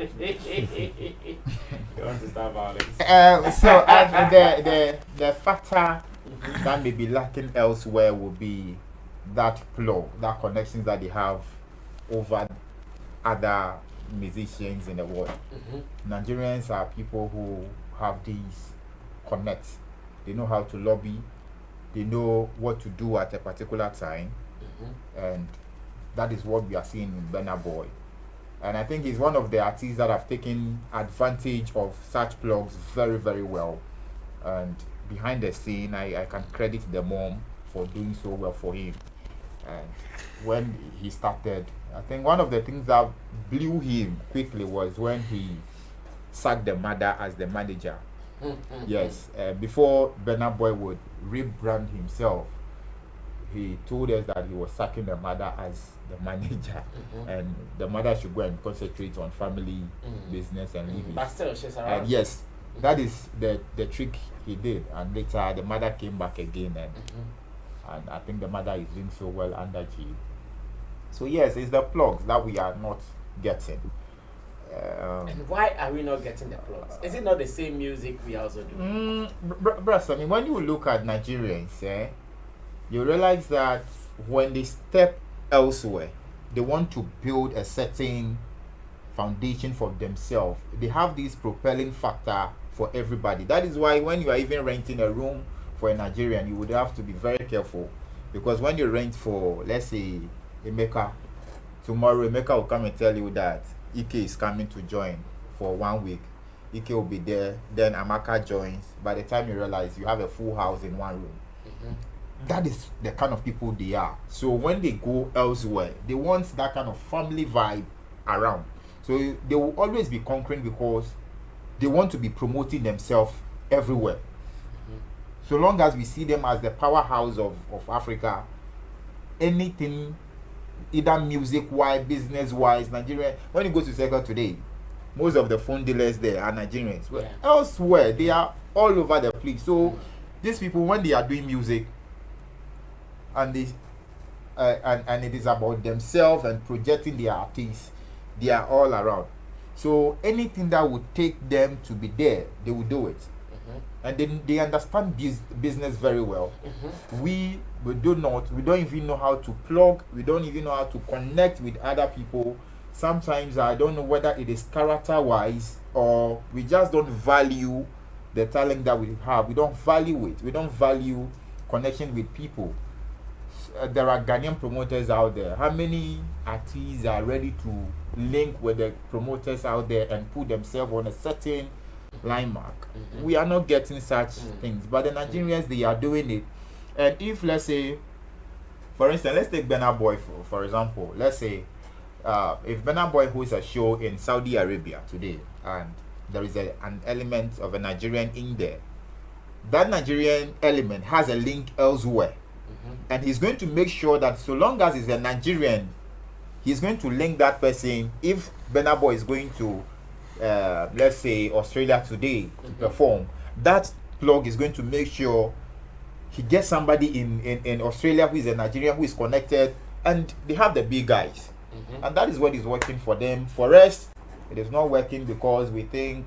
You want to start violence? So the factor that may be lacking elsewhere will be that flow, that connections that they have over other musicians in the world. Nigerians are people who have these connects. They know how to lobby. They know what to do at a particular time. And that is what we are seeing in Burna Boy. And I think he's one of the artists that have taken advantage of such plugs very, very well. And behind the scene, I can credit the mom for doing so well for him. And when he started, I think one of the things that blew him quickly was when he sacked the mother as the manager. Yes, before Burna Boy would rebrand himself, he told us that he was sacking the mother as the manager, and the mother should go and concentrate on family business and leave But still, she's around. And yes, that is the trick he did. And later, the mother came back again, and I think the mother is doing so well under G. So yes, it's the plugs that we are not getting. And why are we not getting the plugs? Is it not the same music we also do? Bruh, I mean, when you look at Nigerians, you realize that when they step elsewhere, they want to build a certain foundation for themselves. They have this propelling factor for everybody. That is why when you are even renting a room for a Nigerian, you would have to be very careful, because when you rent for, let's say, Emeka, tomorrow Emeka will come and tell you that Ike is coming to join for 1 week. Ike will be there, then Amaka joins. By the time you realize, you have a full house in one room. That is the kind of people they are. So when they go elsewhere, they want that kind of family vibe around. So they will always be conquering because they want to be promoting themselves everywhere. So long as we see them as the powerhouse of Africa, anything, either music-wise, business-wise, Nigeria, when you go to Circle today, most of the phone dealers there are Nigerians. But elsewhere, they are all over the place. So these people, when they are doing music, and they and it is about themselves and projecting their artists, they are all around. So anything that would take them to be there, they will do it. And then they understand business very well. We don't even know how to plug. We don't even know how to connect with other people. Sometimes I don't know whether it is character-wise or we just don't value the talent that we have. We don't value it. We don't value connection with people. there are Ghanaian promoters out there, how many artists are ready to link with the promoters out there and put themselves on a certain line mark? We are not getting such things, but the Nigerians, they are doing it. And if, let's say, for instance, let's take Burna Boy for example. Let's say if Burna Boy hosts a show in Saudi Arabia today, and there is an element of a Nigerian in there, that Nigerian element has a link elsewhere, and he's going to make sure that so long as he's a Nigerian, he's going to link that person. If Burna Boy is going to let's say Australia today to perform, that plug is going to make sure he gets somebody in Australia who is a Nigerian, who is connected, and they have the big guys. And that is what is working for them. For us, it is not working because we think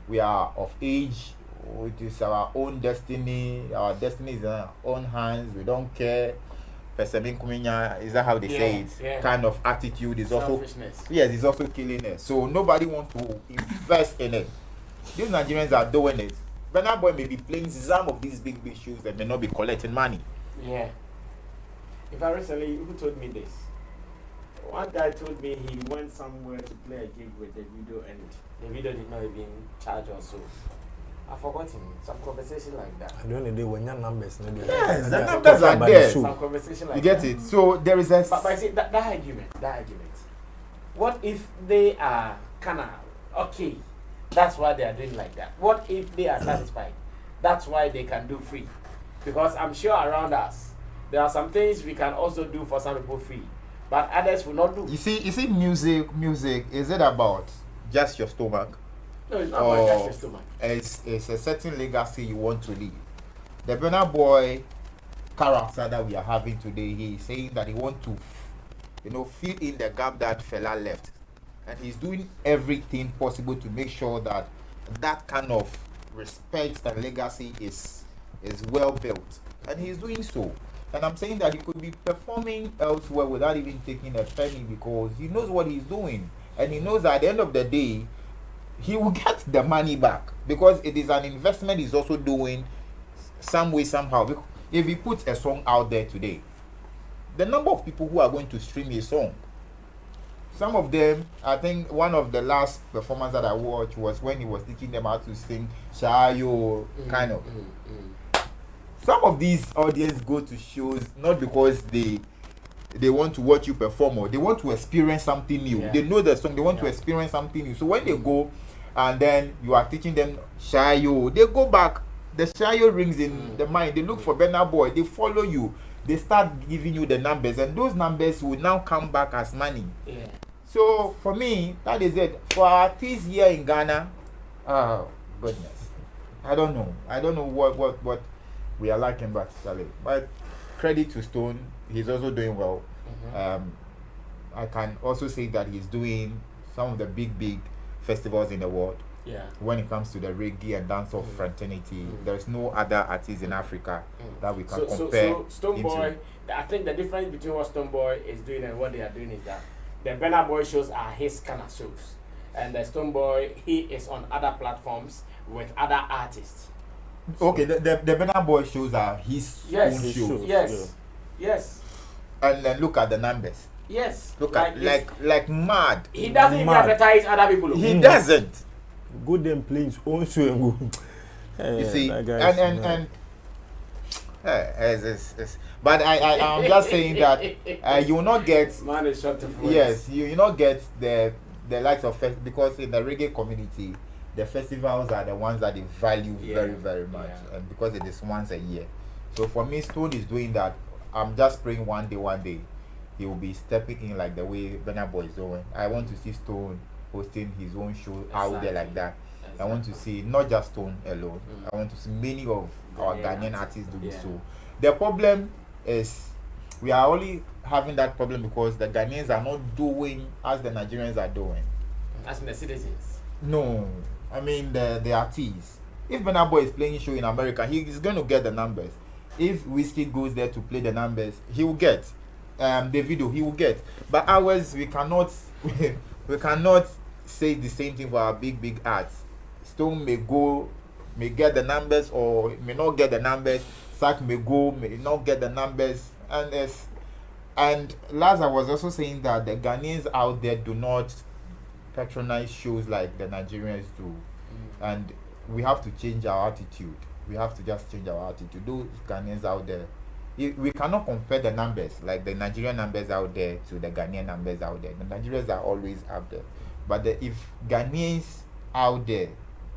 we are of age, it is our own destiny. Our destiny is in our own hands. We don't care. Is that how they say it? Yeah. Kind of attitude is also, Yes, it's also killing us. So nobody wants to invest in it. These Nigerians are doing it. Burna Boy may be playing some of these big shows that may not be collecting money. Yeah. In fact, recently, who told me this? One guy told me he went somewhere to play a gig with Davido, and Davido did not even charge or so. I've forgotten some conversation like that. I don't know when your numbers. Yes, the numbers are there. Some conversation like you get that. it? So there is a. But see, that argument. What if they are kinda okay? That's why they are doing like that. What if they are satisfied? That's why they can do free. Because I'm sure around us, there are some things we can also do for some people free, but others will not do. You see, music. Is it about just your stomach? No, it's not about just your stomach. It's a certain legacy you want to leave. The Burna Boy character that we are having today, he is saying that he wants to, fill in the gap that fella left, and he's doing everything possible to make sure that that kind of respect and legacy is well built, and he's doing so. And I'm saying that he could be performing elsewhere without even taking a penny, because he knows what he's doing, and he knows that at the end of the day he will get the money back, because it is an investment he's also doing some way, somehow. If he puts a song out there today, the number of people who are going to stream his song, some of them, I think one of the last performances that I watched was when he was teaching them how to sing Shayo, kind of. Some of these audience go to shows not because they want to watch you perform, or they want to experience something new. Yeah. They know the song, they want to experience something new. So when they go and then you are teaching them Shayo, they go back, the Shayo rings in the mind, they look for Burna Boy, they follow you, they start giving you the numbers, and those numbers will now come back as money. Yeah. So for me, that is it. For artists here in Ghana, oh goodness, I don't know what we are lacking, but credit to Stone, he's also doing well. I can also say that he's doing some of the big festivals in the world. Yeah. When it comes to the reggae and dancehall fraternity, there's no other artist in Africa that we can compare. So Stonebwoy, I think the difference between what Stonebwoy is doing and what they are doing is that the Burna Boy shows are his kind of shows, and the Stonebwoy, he is on other platforms with other artists. Okay, the Burna Boy shows are his own shows. Yes. And then look at the numbers. Yes. Look at like mad. He doesn't even advertise other people. He doesn't. Go them playing his own show and go. You see, and but I'm just saying that you will not get. Man is short of words. Yes, you will not get the likes of because in the reggae community, the festivals are the ones that they value very much, and because it is once a year. So for me, Stone is doing that. I'm just praying one day he will be stepping in like the way Burna Boy is doing. I want to see Stone hosting his own show out there like that. I want to see not just Stone alone. I want to see many of our Ghanaian artists doing so. The problem is we are only having that problem because the Ghanaians are not doing as the Nigerians are doing. As in the citizens. No, I mean the artists. If Burna Boy is playing a show in America, he is going to get the numbers. If Whiskey goes there to play the numbers, he will get. The video he will get. But ours, we cannot say the same thing for our big arts. Stone may get the numbers or may not get the numbers. Sack may go, may not get the numbers, And Laza was also saying that the Ghanaians out there do not patronize shows like the Nigerians do, and we have to change our attitude. We have to just change our attitude. Those Ghanaians out there, we cannot compare the numbers, like the Nigerian numbers out there to the Ghanaian numbers out there. The Nigerians are always up there, but if Ghanaians out there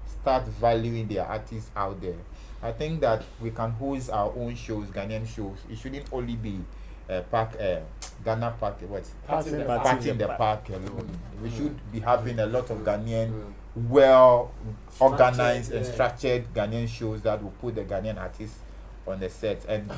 start valuing their artists out there, I think that we can host our own shows, Ghanaian shows. It shouldn't only be Ghana Park, Party in the Park alone. We should be having a lot of Ghanaian, well organized and structured Ghanaian shows that will put the Ghanaian artists on the set. And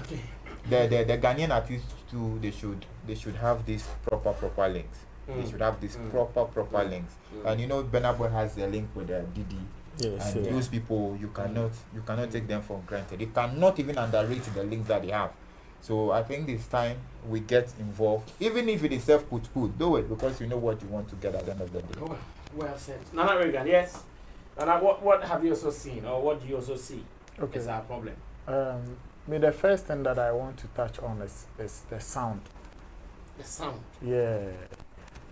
the Ghanaian artists too, they should have these proper links. They should have these proper links. And you know, Burna Boy has a link with Didi. Yes, and those people, you cannot take them for granted. You cannot even underrate the links that they have. So I think this time we get involved, even if it is self-put, do it, because you know what you want to get at the end of the day. Well said. Nana Reagan, yes. Nana, what have you also seen, or what do you also see is our problem? The first thing that I want to touch on is the sound. The sound. Yeah.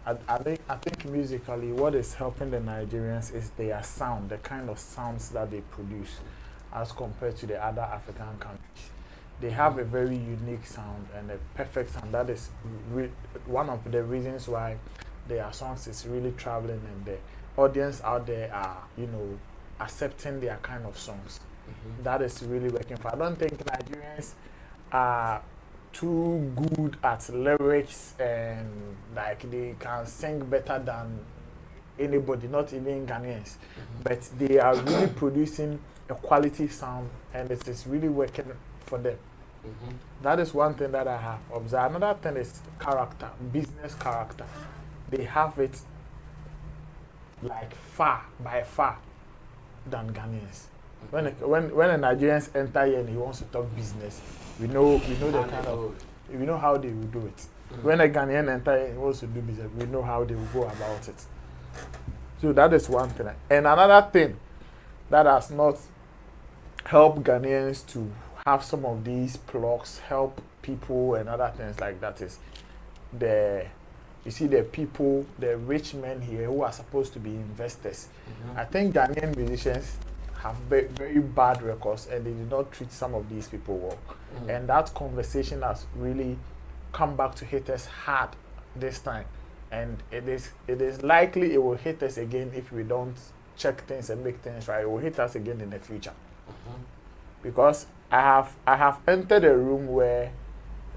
I think musically, what is helping the Nigerians is their sound, the kind of sounds that they produce, as compared to the other African countries. They have a very unique sound and a perfect sound. That is one of the reasons why their songs is really traveling, and the audience out there are, accepting their kind of songs. That is really working for. I don't think Nigerians are too good at lyrics and like they can sing better than anybody, not even Ghanaians. But they are really producing a quality sound, and it is really working for them. That is one thing that I have observed. Another thing is character, business character. They have it like by far than Ghanaians. When a Nigerians enter here and he wants to talk business, we know how they will do it. When a Ghanaian enter here and wants to do business, we know how they will go about it. So that is one thing. And another thing that has not helped Ghanaians to have some of these plugs, help people and other things like that is the people, the rich men here who are supposed to be investors. I think Ghanaian musicians have very bad records, and they did not treat some of these people well. And that conversation has really come back to hit us hard this time. And it is likely it will hit us again if we don't check things and make things right. It will hit us again in the future. Because I have entered a room where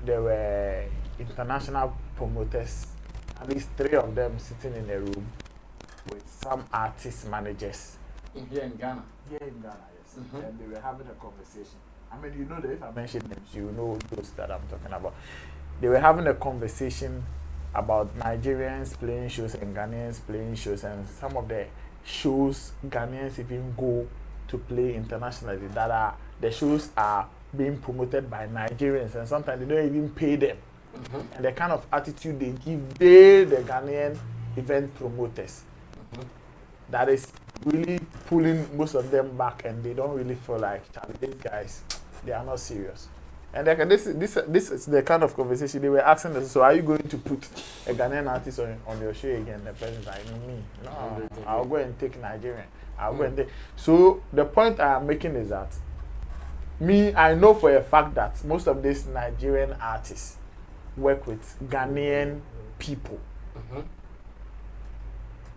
there were international promoters, at least 3 of them sitting in a room with some artist managers. Here in Ghana? Here in Ghana, yes. And they were having a conversation. I mean, you know that if I mention names, you know those that I'm talking about. They were having a conversation about Nigerians playing shows and Ghanaians playing shows, and some of the shows Ghanaians even go to play internationally, that the shows are being promoted by Nigerians, and sometimes they don't even pay them. And the kind of attitude they give the Ghanaian event promoters, that is really pulling most of them back, and they don't really feel like these guys, they are not serious. And this is the kind of conversation they were asking us. So are you going to put a Ghanaian artist on your show again? The person is like, me, no, I'll go and take Nigerian. I'll go and take. So the point I am making is that I know for a fact that most of these Nigerian artists work with Ghanaian people.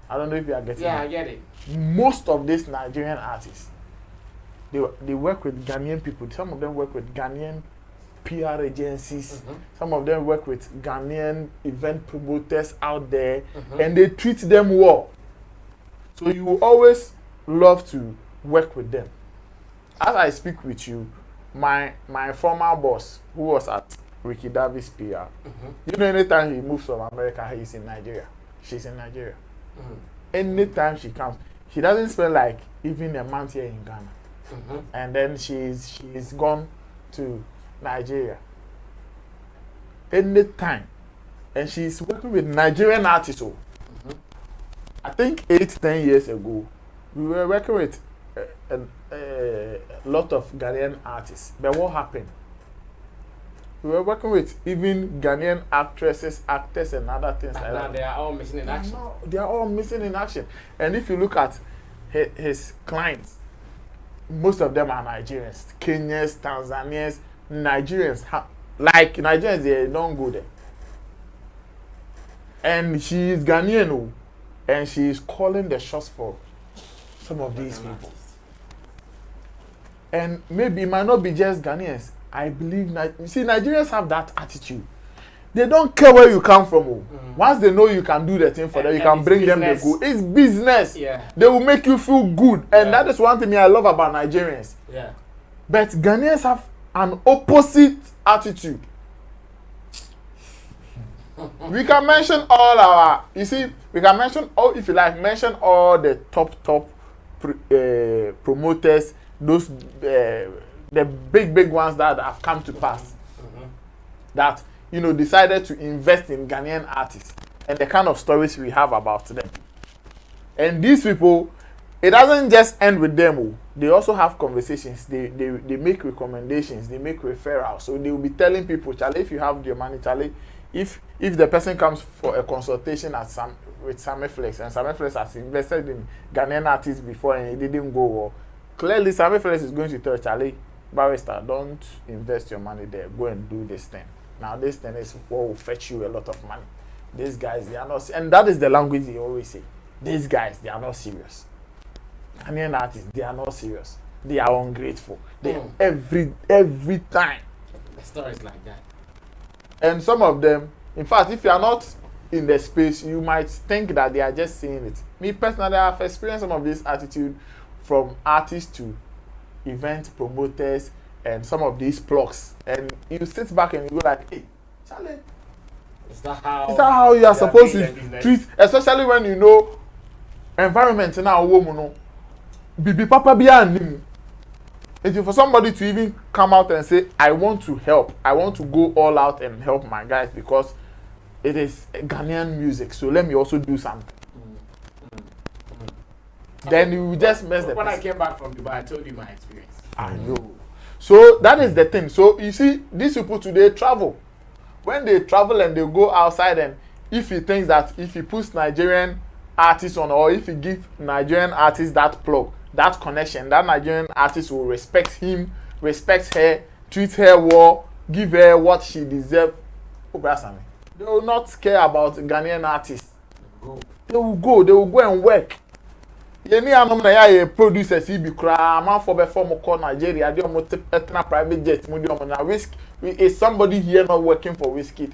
I don't know if you are getting it. I get it. Most of these Nigerian artists, they work with Ghanaian people. Some of them work with Ghanaian PR agencies. Some of them work with Ghanaian event promoters out there, and they treat them well. So you will always love to work with them. As I speak with you, my former boss, who was at Ricky Davis PR, you know, anytime he moves from America, he's in Nigeria. She's in Nigeria. Anytime she comes, she doesn't spend like even a month here in Ghana. And then she's gone to Nigeria. Anytime. And she's working with Nigerian artists. I think 8-10 years ago, we were working with a lot of Ghanaian artists. But what happened? We were working with even Ghanaian actresses, actors, and other things like Now that. they are all missing in action. No, they are all missing in action. And if you look at his clients, most of them are Nigerians, Kenyans, Tanzanians, Nigerians. Like Nigerians, they don't go there. And she is Ghanaian, oh, and she is calling the shots for some of these people. And maybe it might not be just Ghanaians. I believe, Nigerians have that attitude. They don't care where you come from. Oh. Once they know you can do the thing for them, you can bring them the good. It's business. Yeah. They will make you feel good. And that is one thing I love about Nigerians. Yeah. But Ghanaians have an opposite attitude. We can mention all our, we can mention all, if you like, mention all the top promoters, those, the big ones that have come to pass. That, decided to invest in Ghanaian artists and the kind of stories we have about them. And these people, it doesn't just end with them. Oh. They also have conversations. They make recommendations. They make referrals. So they will be telling people, Charlie, if you have the money, Charlie, if the person comes for a consultation with Sammy Flex, and Sammy Flex has invested in Ghanaian artists before and it didn't go well, clearly Sammy Flex is going to tell Charlie, barrister, don't invest your money there. Go and do this thing. Now this thing is what will fetch you a lot of money. These guys, they are not, and that is the language they always say. These guys, they are not serious. Ghanaian artists, they are not serious. They are ungrateful. They every time. The story is like that. And some of them, in fact, if you are not in the space, you might think that they are just saying it. Me personally, I've experienced some of this attitude from artists to event promoters and some of these plugs. And you sit back and you go like, hey, Charlie, is that how you are supposed to treat, especially when you know environment now, woman, bibi papa biya. If for somebody to even come out and say, I want to help, I want to go all out and help my guys because it is Ghanaian music, so let me also do something. Then you just mess the When person. I came back from Dubai, I told you my experience. I know. So that is the thing. So you see, these people today travel. When they travel and they go outside, and if he thinks that if he puts Nigerian artists on, or if he gives Nigerian artists that plug, that connection, that Nigerian artist will respect him, respect her, treat her well, give her what she deserves. They will not care about Ghanaian artists. They will go and work. Yeni anom na ya producers he be kra man for perform call Nigeria dey almost etna private jet mu dey almost na risk is somebody here not working for Whiskey.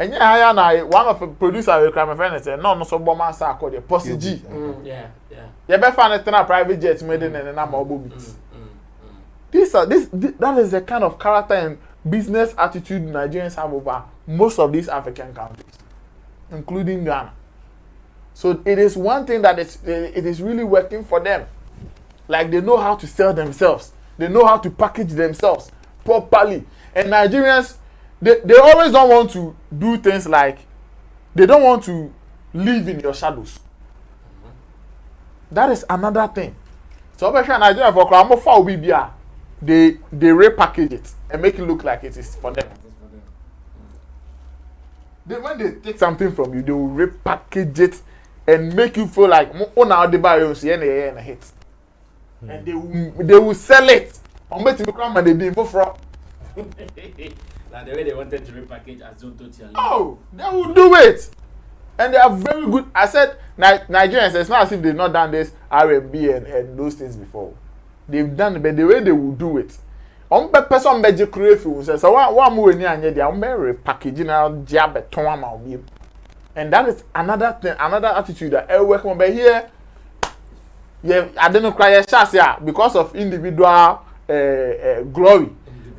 Enya haya na one of the producer we cry my friend say no so bomb answer call the Posse G. Yeah. You be fan etna private jet mu dey na ma obo beat. That is the kind of character and business attitude Nigerians have over most of these African countries, including Ghana. So it is one thing that it is really working for them. Like they know how to sell themselves. They know how to package themselves properly. And Nigerians, they always don't want to do things like, they don't want to live in your shadows. That is another thing. So Nigeria for Kramo they repackage it and make it look like it is for them. When they take something from you, they will repackage it and make you feel like now they buy you and a hit. And they will sell it. On bet you come and they did for Like the way they wanted to repackage Azonto Tiali. Oh, they will do it. And they are very good. I said Nigerians, it's not as if they've not done this R&B and those things before. They've done it, but the way they will do it. On person magic create so one more near they are repackaging out jab ton. And that is another thing, another attitude that I work on. But here, yeah, I don't know cry a because of individual glory.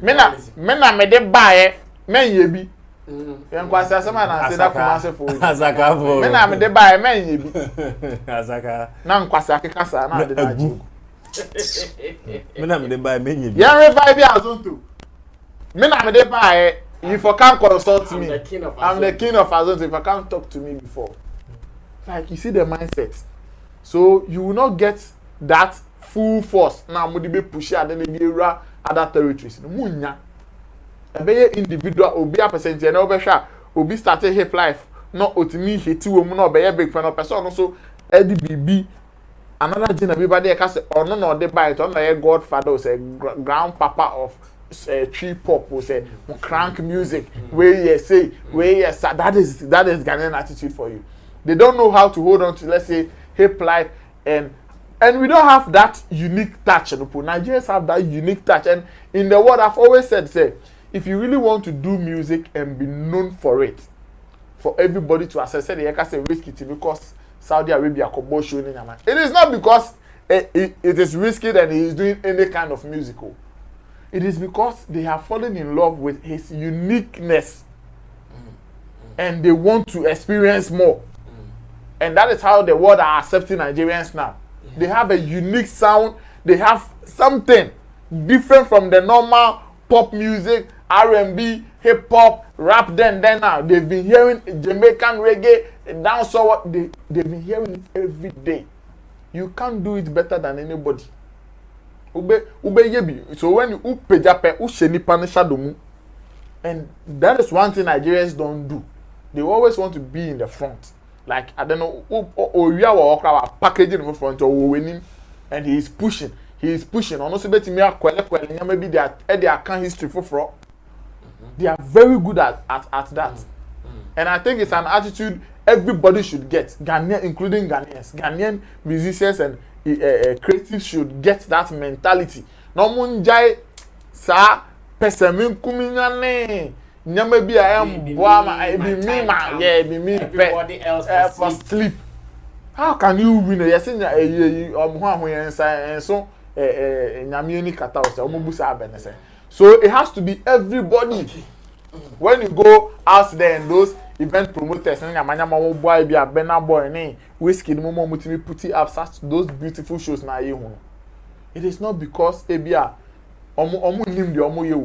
Mena me de buy men ye bi. Yan kwasa sama na say that kumase for you. Azaka for. Mena me de buy men ye bi. Azaka. Na nkwasa kekasa na de na ji. Mena me de buy men ye bi. Yan revive Azonto. Mena me de buy. If you can't consult me, I'm the king of Azonto. If you can't talk to me before, like you see the mindset, so you will not get that full force. Now, I'm going to be pushy and then other territories. No munya. Ebe individual obi a percentage na obehwa obi started hip life no otimi hiti wo mu na obeye big fan person no so edi bibi another gen everybody ka say ono na ode buy it ono ye godfather o say grandpapa of tree pop o say crank music where you say where you say that is Ghanaian attitude for you. They don't know how to hold on to, let's say, hip life, and we don't have that unique touch. Nigerians have that unique touch, and in the world I've always said, say, if you really want to do music and be known for it, for everybody to access it, you can say risky because Saudi Arabia kobo show ni nyama. It is not because it is risky and he is doing any kind of musical. It is because they have fallen in love with his uniqueness, and they want to experience more. And that is how the world are accepting Nigerians now. Yeah. They have a unique sound. They have something different from the normal pop music, R&B, hip hop, rap. Then now they've been hearing Jamaican reggae, dancehall. They've been hearing it every day. You can't do it better than anybody. Ube yebi. So when you upejape usheni panishadomu, and that is one thing Nigerians don't do. They always want to be in the front. Like, I don't know, we are packaging in front of winning, and he is pushing. Honestly, maybe they are can history for. They are very good at that. And I think it's an attitude everybody should get, Ghanaian, including Ghanaians. Ghanaian musicians and creatives should get that mentality. No munjai sa pesemin kuminyane. Nyama bi I am boama be me man be me everybody else for sleep. How can you win? Yes so nyame ni kata o se omobusa abenese. So it has to be everybody. When you go out there and those event promoters nyama boy be a Burna boy ni whiskey no mo mutimi put up such those beautiful shows na ye hu. It is not because ebia omo nim de omo ye.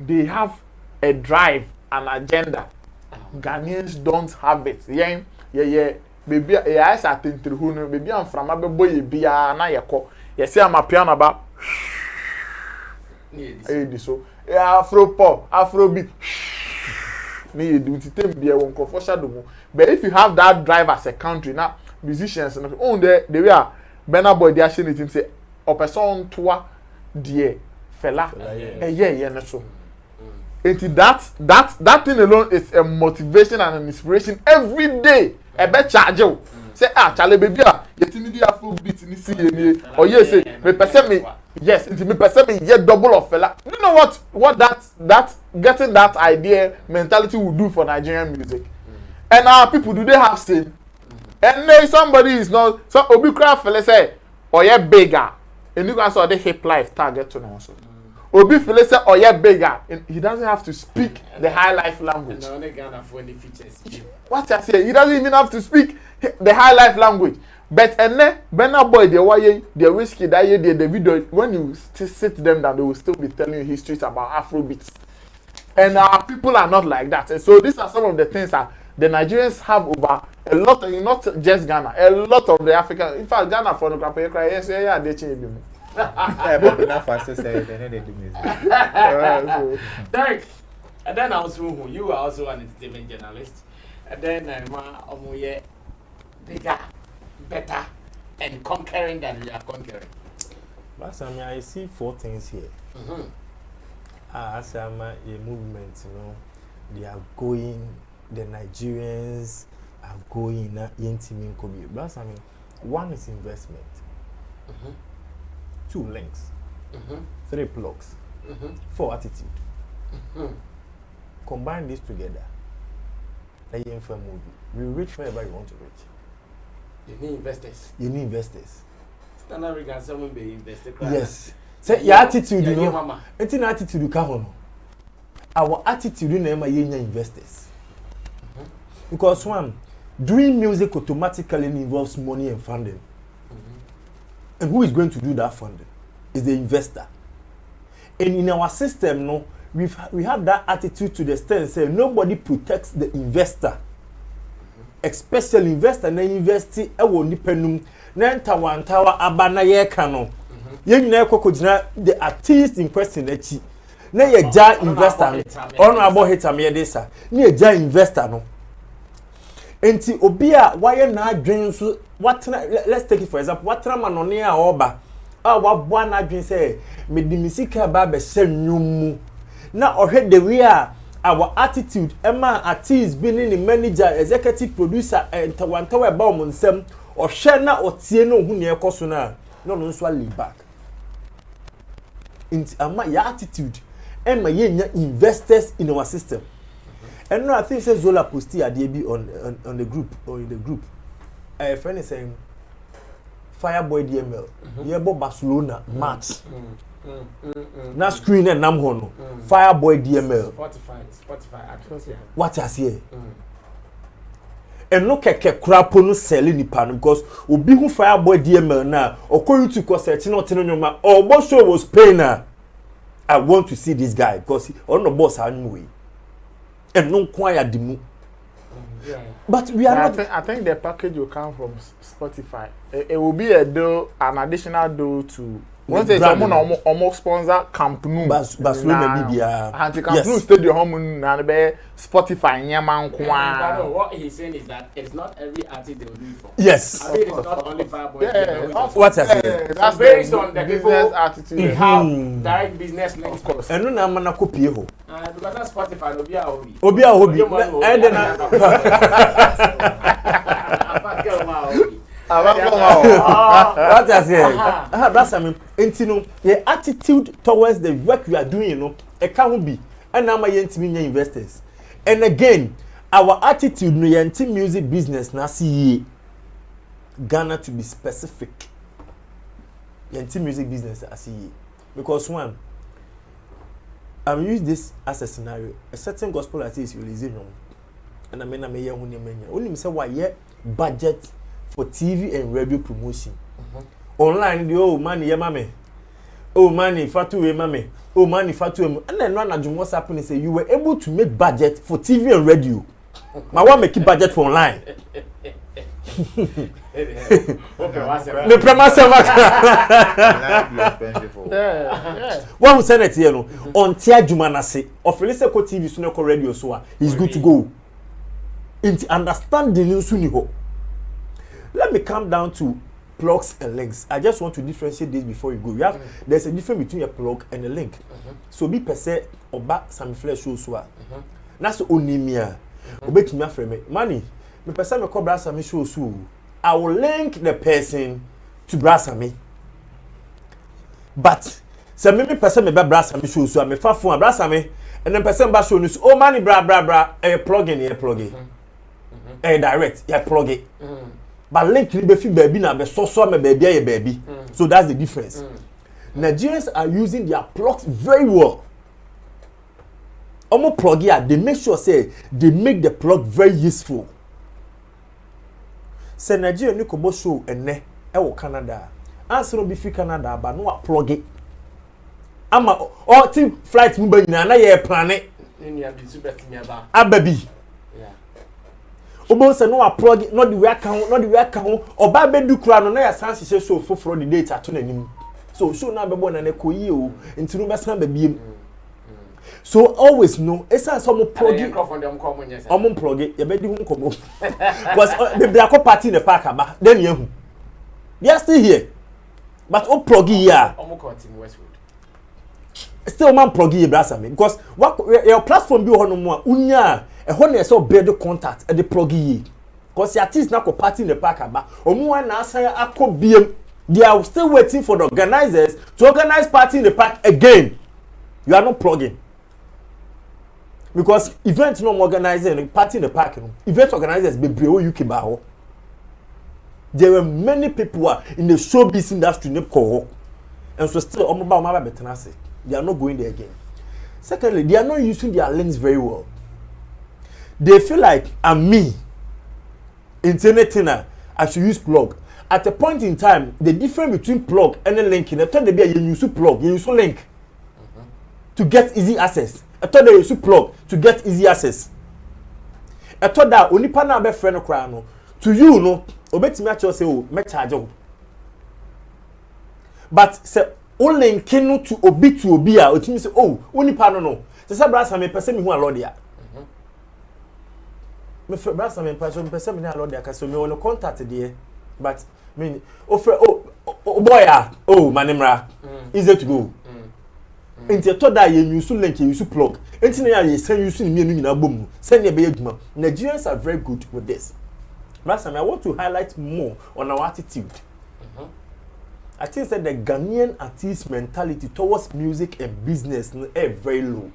They have a drive, an agenda. Ghanaians don't have it. Yeah. Baby, I say attention who baby I'm from boy be na yeko. You say I'm a piano ba. So Afro pop, Afro beat. Me do it tem be won comfort shadow. But if you have that drive as a country now, musicians and they are Burna boy they are saying it say o person toa die fella. Yeah so. That thing alone is a motivation and an inspiration every day. A bet charge you. Say Charlie baby yetimi di Afro beat ni see ye or yes say me person me yes into me person me yet double of fella. You know what that getting that idea mentality will do for Nigerian music. And our people, do they have sin? And then somebody is not so obi craft fella say or ye bigger and you guys saw the hip life target to now so. Obi feel say oh yeah bigger. He doesn't have to speak the high life language. No, they can't afford the features. What I say, he doesn't even have to speak the high life language. But and then Burna boy they whiskey that year the video when you sit them down they will still be telling you histories about Afrobeats. And our people are not like that. And so these are some of the things that the Nigerians have over a lot of, not just Ghana, a lot of the African. In fact, Ghana for the yes, yeah, they change them. But enough faster say they know they do music. Derek, and then I was who you are also an entertainment journalist, and then bigger, better, and conquering than we are conquering. But Sammy, I see four things here. As a movement, they are going. The Nigerians are going into Minkobi. But Sammy, one is investment. 2 links, 3 plugs, 4 attitude. Combine this together. Like a movie. We reach wherever you want to reach. You need investors. Standard Regan, someone be invested. Yes. Say your attitude, it's an attitude you can't. Our attitude in investors. Because one, doing music automatically involves money and funding. And who is going to do that funding? Is the investor. And in our system, we have that attitude to the extent say nobody protects the investor. Especially investor na investi e wo nipenum na ntawa abana ye ka no. Yen na ekoko gina the artist in question echi. Na ye ja investor. Honorable hitter me dey sa. Na ye ja investor no. Enti obi a waye na adwen so what let's take it for example what manone a oba wa boa na adwen say me di misika ba be hye nwum na ohwe the way our attitude ema artist being the manager executive producer entawantawa e ba o nsem ohwe na otie no hu ne ekoso na no nso a lay back enti ama your attitude ema ye nya investors in our system. And no, I think says Zola posted a DB on the group or in the group. A friend is saying Fireboy DML. Yeah, Barcelona match. Na screen and Namhono. Fireboy DML. Spotify actually. What I say? And no keke crapo no selling the pan because obi who Fireboy DML now or call you to cause a tino or boss show was paying now. I want to see this guy because he on the boss anyway. And no quiet demo. But we are not. I think the package will come from Spotify. It will be an additional dough to. Once there's someone almost sponsor Camp Nou. Barcelona Bibia. Anti Camp Nou Stadium home na be Spotify nyaman kwa. What he's saying is that it's not every artist they will do it for. Yes. I mean it's not only Fireboy. Yeah. What I say? That's based on the business attitude. They have direct business links. Of course. And no na mana copy ho. Because that's Spotify no be a hobby. Obi a hobby. And then what I say? That's I mean, you your attitude towards the work you are doing, you know, it can't be. And now my investors. And again, our attitude no yenti music business na see Ghana to be specific. Yenti music business I see because one, I'm use this as a scenario. A certain gospel artist is releasing on, and I mean I'm here only say why budget for TV and radio promotion. Online the oh money yeah mame. Oh money fatu we mame. Oh money fatu we. And then one of what's happening say you were able to make budget for TV and radio. My one make budget for online. The premise one who send it here no on tia jumana say of release ko TV so no ko radio so he's good to go. Into understand the news ni ho. Let me come down to plugs and links. I just want to differentiate this before you go. There's a difference between a plug and a link. So be per se oba Sammy Flex show so. That's onimia. Obet me frame money. Me per se me call Sammy show so. I will link the person to Sammy. But say me person me be Sammy show so me fa phone Sammy and then person ba show news oh money bra plug in direct plug it. But link ni be fi baby na be so me baby aye baby. So that's the difference. Nigerians are using their plugs very well. Omo plug here, they make sure say they make the plug very useful. Say Nigeria ni kobo show ene e wo Canada. Answer no be fi Canada but no plug it. Ama all team flight mu ba nyina na ye plan it. Ni ya bi su betimi aba. Ababi. Obo say no plug it, not the way account oba be du kura no na ya san hye so foforo the data to nanim. So show na be born na koyi o nti no be san ba biem. So always know esa some plug it omo plug it ye be di hu nkomo. Because the black party in the park aba then yehu. They are still here. But o plug it here. Omo team Westwood. Still man plug it Brasame because what your platform be hono mo unya e ho na so build contact e the plug it. Because the artist na ko party in the park aba omo na asan akobiem. They are still waiting for the organizers to organize party in the park again. You are not plugging. Because event no organizing party in the park, event organizers be brew UK ba. There were many people who are in the showbiz industry ne ko. And so still omoba omaba betenase. They are not going there again. Secondly, they are not using their links very well. They feel like I'm me. Internet I should use plug. At a point in time, the difference between plug and a link, I thought they be you use plug, you use link to get easy access. I thought they use plug to get easy access. I thought that only partner be friend no to you no, obetimi actually say oh me charge you. But say only kinu to obi a otimi say oh oni pa no se say brasa me pese me hu alode a me brasa me pese me na alode a ka so me won contact there but me offer oh boy oh manimra easy to go enti to da ye use link ye use plug enti na ye sen use ni mienu nyina bom sen ye be adwuma. Nigerians are very good with this. Brasa me I want to highlight more on our attitude. I think that the Ghanaian artist mentality towards music and business is very low.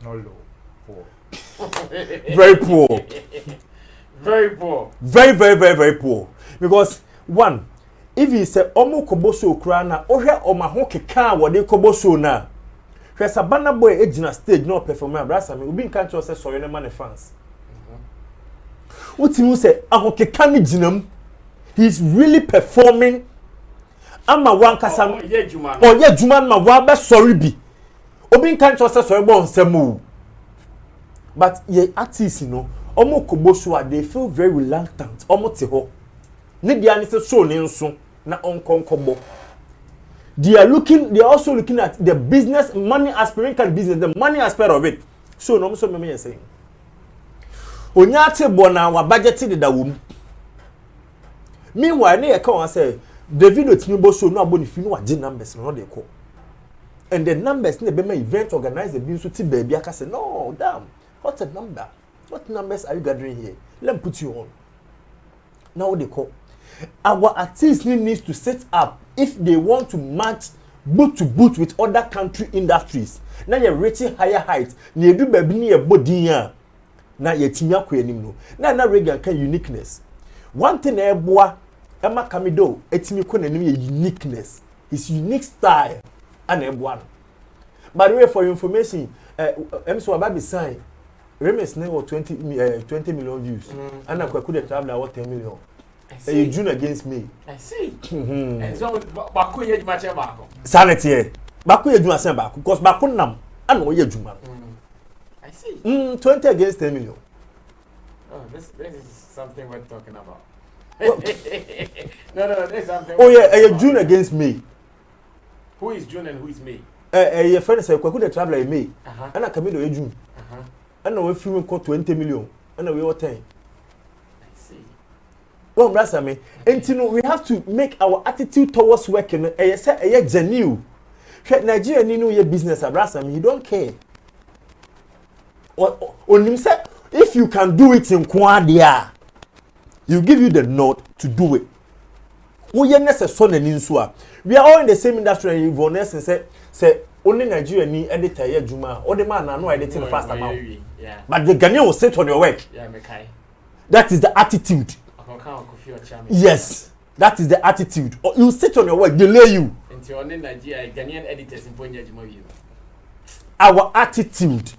Not low. Poor. Very poor. Very poor. Very poor. Because one, if you say omo koboso krana, ohwe oma ho keka wode koboso na. Hwe sabana boy ejina stage no performer brasa me obi nka cho say so yo man fans. What you say aho keka ni jinam. He's really performing. Ama wan kasa ye juma ma wa be sorry bi obi nkan cho say sorry bo nsem. But ye artists omo koboso a they feel very reluctant omo te ho ne dia ni say so ne nso na onkonkobo. They are also looking at the business money aspect business, the money aspect of it. So no so me saying onya te bona wa budget de da wom. Meanwhile ne e ka wan say David Otinibo so no aboni fi no wa numbers no dey call. And the numbers ne be my event organizer bi so ti baby aka say no damn what's a number? What numbers are you gathering here? Let me put you on. Now they call. Our artists needs to set up if they want to match boot to boot with other country industries. Now you're reaching higher heights. You do baby ni your body ya. Now you're timia kwe no. Now Reagan can uniqueness. One thing boy Emma Kamido etimi ko na uniqueness. His unique style and one. By the way, for your information, so about the sign. Remes name 20 million views. And I could travel about 10 million. You June against me. I see. And so Baku ye match Bako. Sanity. Baku ye Juma Samba because Baku nam and no ye Juma. I see. 20 against 10 million. Oh, this is something we're talking about. No, there's something. Oh yeah, June against me. Who is June and who is me? Your friend say could travel in May. And I come in June. And we film 20 million. And we all 10. I see. Well, brother, me. And we have to make our attitude towards working. Say genuine. Nigeria ni no your business, brother. Me, he don't care. On him say, if you can do it in Kwadia, you give you the nod to do it. We are necessary in we are all in the same industry. And you say only Nigeria ni editor here Juma. All the man are no editing fast amount. Yeah. But the Ghanaian will sit on your work. Yeah, Mekai. That is the attitude. Yes, that is the attitude. Or you sit on your work, delay you. Into only Nigeria, Ghanaian editors in Ponya Juma. Our attitude.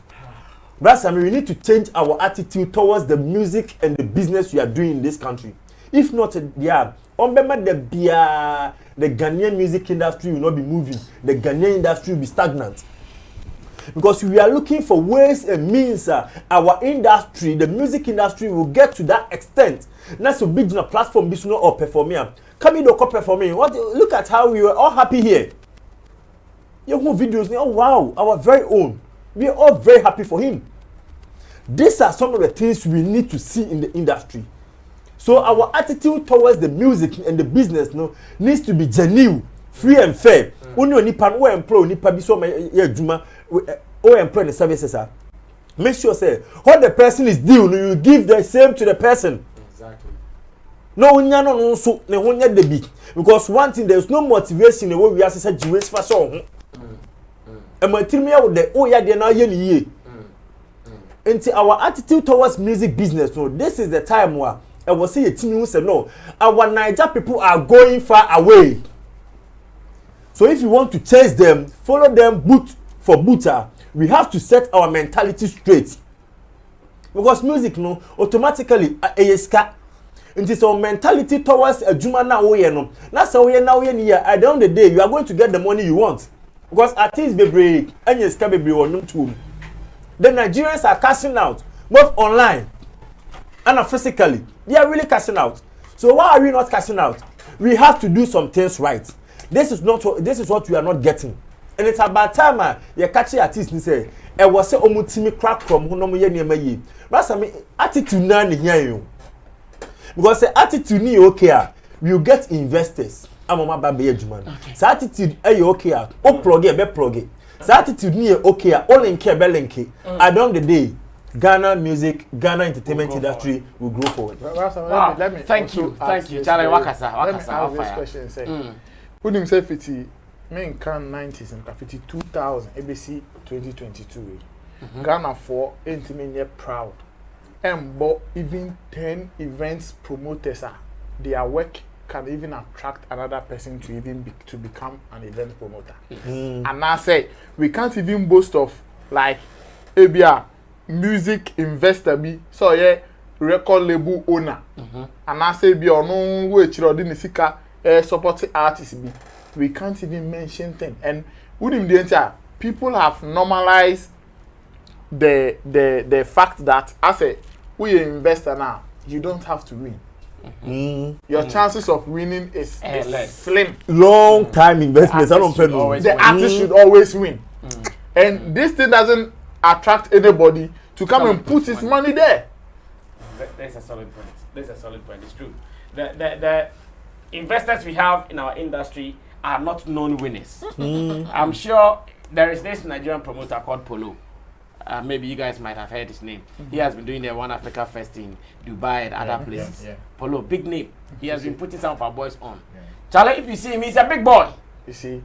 That's I mean, we need to change our attitude towards the music and the business we are doing in this country. If not, yeah, the Ghanaian music industry will not be moving. The Ghanaian industry will be stagnant. Because we are looking for ways and means our industry, the music industry, will get to that extent. That's a big platform, this or performing. Come in, performing. Look at how we were all happy here. Your whole videos, oh wow, our very own. We are all very happy for him. These are some of the things we need to see in the industry. So our attitude towards the music and the business needs to be genuine, free and fair. Only nipa no employ nipa bi so juma o employ the services make sure say what the person is due you give the same to the person. Exactly. No unya no so ne ho nya debi because one thing there is no motivation the way we are say jiwes fa so ho. E matirimi ya de o ya de na ye ni ye. Until our attitude towards music business this is the time where I was say timi say no our Niger people are going far away. So if you want to chase them, follow them boot for booter, we have to set our mentality straight. Because music automatically eyeska. It is our mentality towards a juma na oye no. That's how we now here at the end of the day you are going to get the money you want. Because artists be break and yes can be on too. The Nigerians are cashing out both online and physically. They are really cashing out. So why are we not cashing out? We have to do some things right. this is what we are not getting. And it's about time you catch artist and say, I was say omutimi crack from who no ye near me. But I attitude none here you. Because the attitude ni okay, we will get investors. I'm on my baby man. So attitude okay, o plug it, be plug it. So attitude ni okay, all in care, belenke. At the end of the day, Ghana music, Ghana entertainment industry will grow forward. Wow. Let me thank you. Charlie Wakasa. Let me ask this question. Say, who him say 50? Me can 90s and 52,000. ABC 2022. Ghana for intimate proud. And but even 10 events promoters their work can even attract another person to even become an event promoter. And I say we can't even boast of like ABR music investor be so yeah record label owner. And I say be no way chiro sika supporting artists be. We can't even mention them. And within the entire people have normalized the fact that as a we investor now, you don't have to win. Your chances of winning is slim. Long time investments. I don't pay no. The artist should always win. And this thing doesn't attract anybody to come and put his money there. That's a solid point. It's true. The investors we have in our industry are not known winners. I'm sure there is this Nigerian promoter called Polo. Maybe you guys might have heard his name. He has been doing the One Africa Fest in Dubai and other places. Polo, big name. He has been putting some of our boys on. Charlie, if you see him, he's a big boy. You see?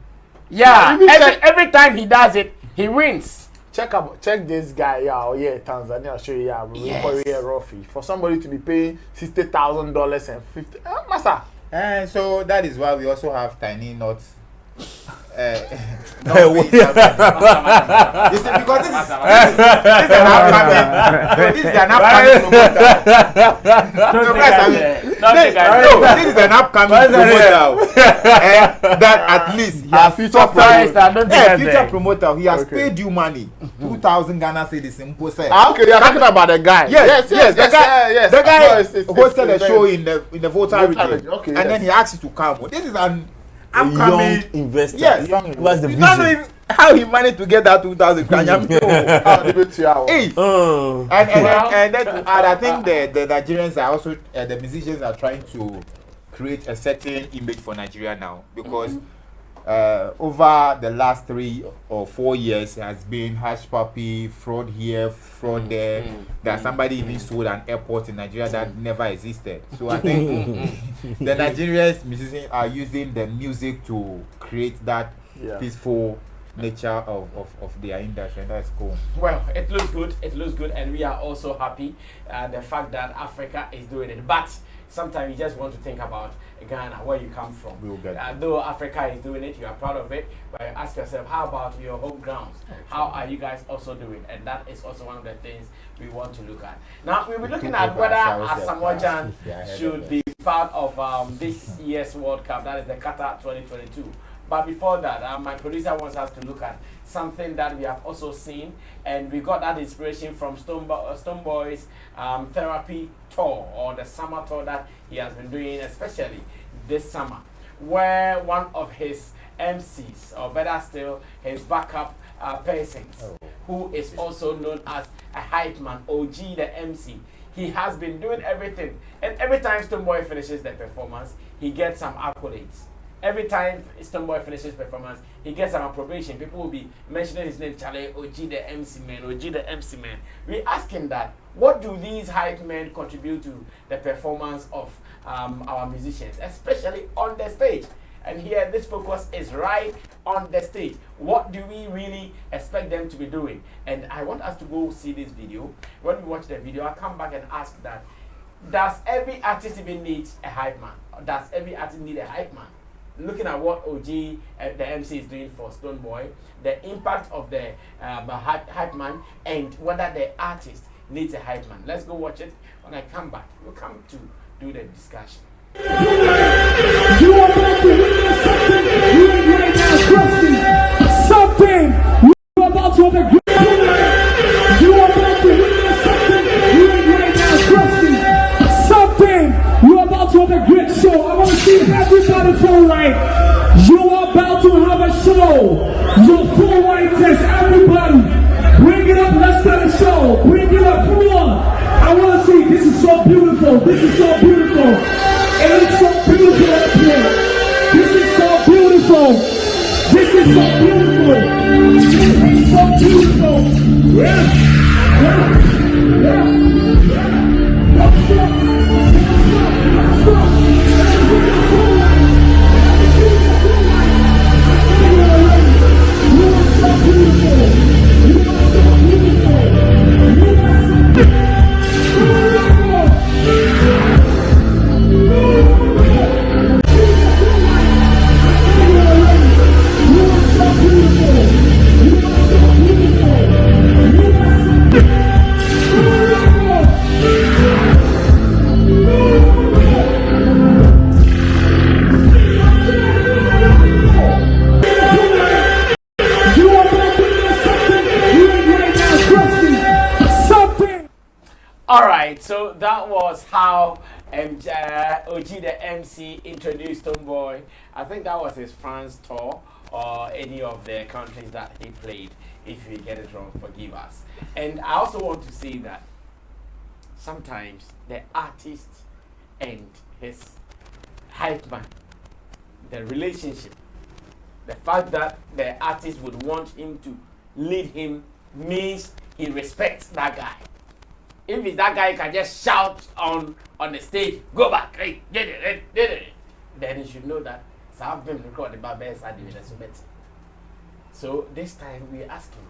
Yeah. Every time he does it, he wins. Check this guy, Tanzania, I'll show you, Rofi. For somebody to be paying $60,000 and 50, master. And so that is why we also have Tiny Not. You see, because this is an upcoming promoter. This is an upcoming promoter. That at least he has future promoter. He has paid you money. 2,000 Ghana cedis simple say. Okay, you're talking about the guy. Yes. The guy hosted a show in the voter region. Okay, and then he asked you to come. This is an upcoming young investor. Yes. What's the vision? Don't know even how he managed to get that 2,000. And then to add, I think the Nigerians are also the musicians are trying to create a certain image for Nigeria now because over the last 3 or 4 years has been hush puppy, fraud here, fraud there. That somebody even sold an airport in Nigeria that never existed. So I think the Nigerians musicians are using the music to create that peaceful nature of their industry, and that's cool. Well, it looks good, and we are also happy the fact that Africa is doing it. But sometimes you just want to think about Ghana, where you come from. We'll get though Africa is doing it, you are proud of it, but you ask yourself, how about your home grounds? How are you guys also doing? And that is also one of the things we want to look at. Now, we'll be looking at whether Asamoah Gyan should be part of this year's World Cup, that is the Qatar 2022. But before that, my producer wants us to look at something that we have also seen, and we got that inspiration from Stonebwoy's therapy tour, or the summer tour that he has been doing, especially this summer, where one of his MCs, or better still, his backup persons, who is also known as a hype man, OG the MC, he has been doing everything, and every time Stonebwoy finishes the performance, he gets some accolades. Every time Stonebwoy finishes performance, he gets some approbation. People will be mentioning his name, Charlie, OG the MC man, OG the MC man. We ask him that, what do these hype men contribute to the performance of our musicians, especially on the stage? And here, this focus is right on the stage. What do we really expect them to be doing? And I want us to go see this video. When we watch the video, I'll come back and ask that, does every artist even need a hype man? Does every artist need a hype man? Looking at what OG, the MC, is doing for Stonebwoy, the impact of the hype man, and whether the artist needs a hype man. Let's go watch it. When I come back, we'll come to do the discussion. You are about to witness something right now, trust something you're about to have a you are about to witness something right now, trust something you're about to have a great show. I want to see everybody feel right. You are about to have a show. Your full writers, everybody. Bring it up, let's get a show. Bring it up, come on. I want to see, this is so beautiful. This is so beautiful. It looks so beautiful up here. This is so beautiful. This is so beautiful. This is so beautiful. Yeah. Don't stop. Alright, so that was how OG the MC introduced Stonebwoy. I think that was his France tour or any of the countries that he played. If we get it wrong, forgive us. And I also want to say that sometimes the artist and his hype man, the relationship, the fact that the artist would want him to lead him means he respects that guy. If it's that guy can just shout on the stage, go back, hey, get it, then you should know that I've been recorded by best I did it. So this time we're asking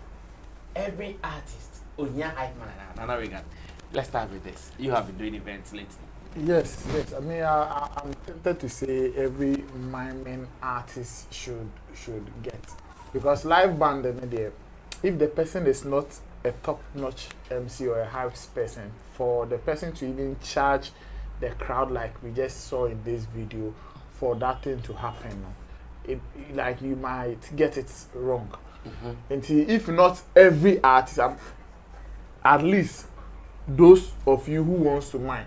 every artist on your hype man. Let's start with this. You have been doing events lately. Yes. I mean, I'm tempted to say every miming artist should get, because live band if the person is not a top-notch MC or a hype person, for the person to even charge the crowd like we just saw in this video, for that thing to happen, like you might get it wrong. Until if not every artist, at least those of you who wants to mine,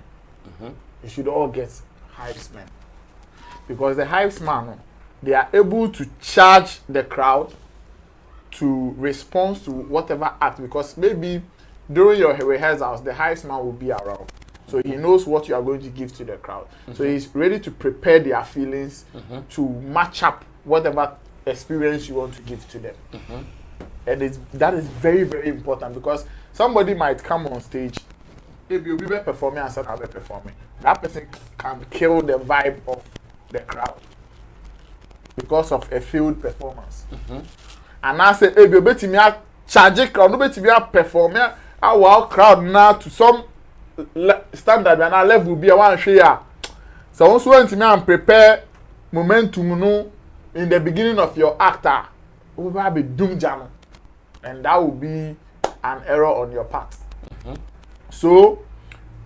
you should all get hypes men, because the hypes man, they are able to charge the crowd to respond to whatever act, because maybe during your rehearsals the hypes man will be around, so he knows what you are going to give to the crowd, so he's ready to prepare their feelings to match up whatever experience you want to give to them. And that is very, very important, because somebody might come on stage, if you'll be performing and someone be performing, that person can kill the vibe of the crowd because of a failed performance. And I say, if you bet me a charge crowd, no bet me a performer, our crowd now to some standard and our level will be a one share. So once you want to me and prepare momentum no in the beginning of your actor, we will be doom jam, and that will be an error on your part. So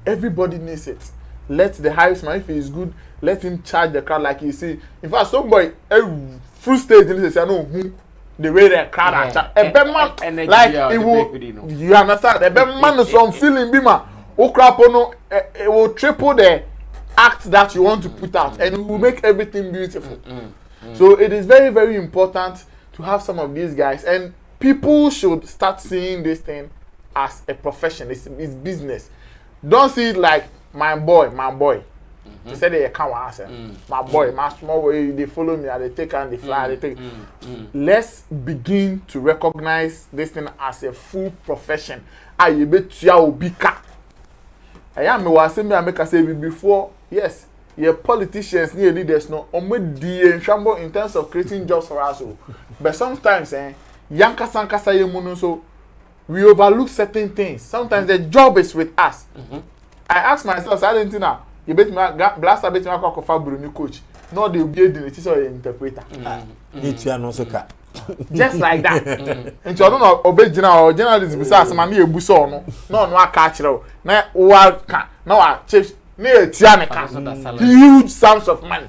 everybody needs it. Let the highest man, if he is good, let him charge the crowd like you see. In fact, somebody full stage in this, I know who the way the crowd are charged. A bad man, like it will. You understand? A bad man is some feeling bima. O crap no, it will triple the act that you want to put out, and it will make everything beautiful. So it is very, very important to have some of these guys, and people should start seeing this thing as a profession. It's business. Don't see it like my boy. They say they can't answer. My boy, my small boy, they follow me, they take and they fly, they take. Let's begin to recognize this thing as a full profession. I bet you will be cat. I am was saying I make a say before. Yes, your politicians, your leaders, no, in terms of creating jobs for us. But sometimes, Yanka Sankasa Yemuno, so we overlook certain things. Sometimes the job is with us. I ask myself, I didn't know. You bet me, blast a bit my cock of Burna coach. No, they will be a teacher interpreter. Just like that. And so I don't know, obey general journalists besides man near Buson. No, catch it. No, I chips near Tianica. Huge sums of money.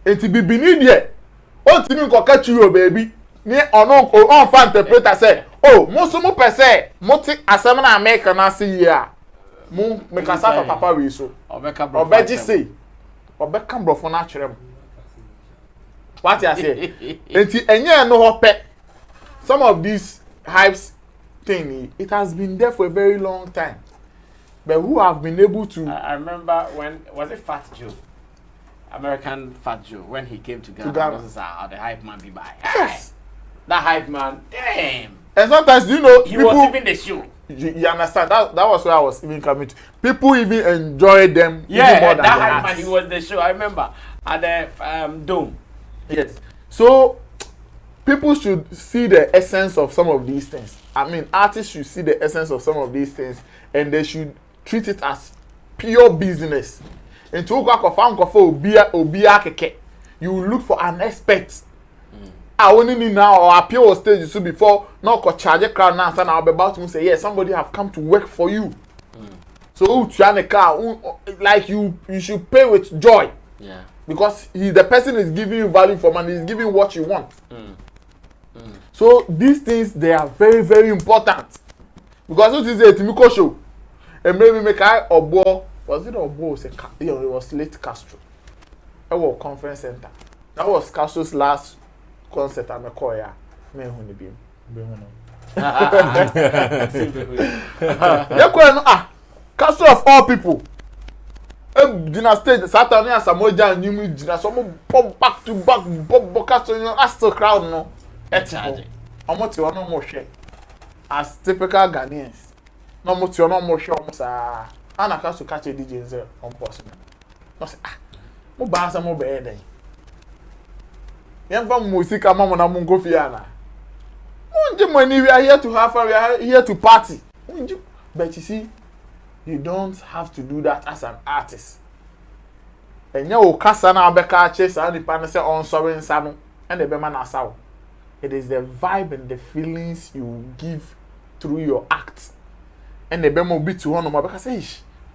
And to be beneath yet. What you can catch you, baby? Near or no, or fan interpreter say, oh, most of per se, Moti Asamoah American I see ya. Mo make a suffer papa we so. Or Becky say, or Beckham bro for natural. What you say? And no hope. Some of these hypes thing, it has been there for a very long time. But who have been able to? I remember when was it Fat Joe, American Fat Joe, when he came to Ghana. The hype man be by. Yes. That hype man, damn. And sometimes you know he people, was even the show. You understand that was where I was even coming to. People even enjoy them. Yeah, even more than that the hype man, artists. he was the show. I remember at the Dome. Yes. So people should see the essence of some of these things. I mean, artists should see the essence of some of these things, and they should treat it as pure business. And to obia keke, you look for an expert. I only need now or appear on stage so before not co charge a crowd now and I'll be about to say yes, somebody have come to work for you. So to car like you should pay with joy. Yeah. Because the person is giving you value for money, he's giving what you want. So these things, they are very, very important. Because it is a Timiko show. And maybe make I Obo, was it Obo? It was late Castro. It was conference center. That was Castro's last concert at Mekoya. Castro of all people. Dinner stage, Saturday and Asamoah Gyan, you mean dinner, some pop back to back, Bob Castro, you know, ask the crowd, no. I'm not no more share. As typical Ghanaians. No more share, almost and I to catch a DJ on possible. No, say, mo ba some more bed. Young from Musika, Mamma, and Mungo Fiana. We are here to have fun, we are here to party. But you see, you don't have to do that as an artist. And you kasa na beka chase and the partner say on sorry and sanu and the bema na saw. It is the vibe and the feelings you give through your act. And the bema will be to one of my beka say,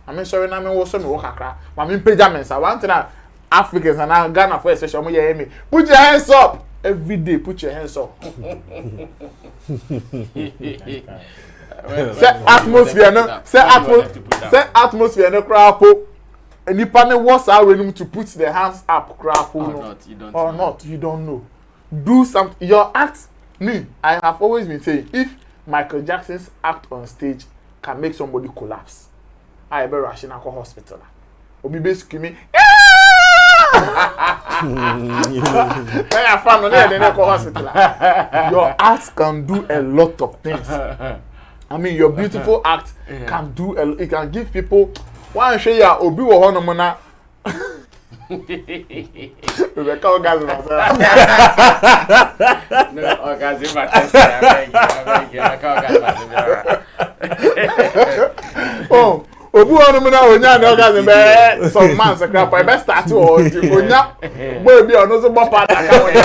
I mean sorry na me wo so me work akra. Ma me pajamas. I want to Africans and Ghana for especially hear me. Put your hands up every day. Put your hands up. Say atmosphere no. Say atmosphere no crap. Any partner was our willing to put their hands up crap or not. You don't know. Do something. Your act. Me. I have always been saying if Michael Jackson's act on stage can make somebody collapse, I better rush in a hospital. Obi basically me. Your act can do a lot of things. I mean, your beautiful act can do it can give people one show ya obi wo hono mo na Rebecca orgasm. No orgasm I Oh, obi hono mo na onya na orgasm be some man sakra pa be start o onya boy bi ono so bopa da ka wonya.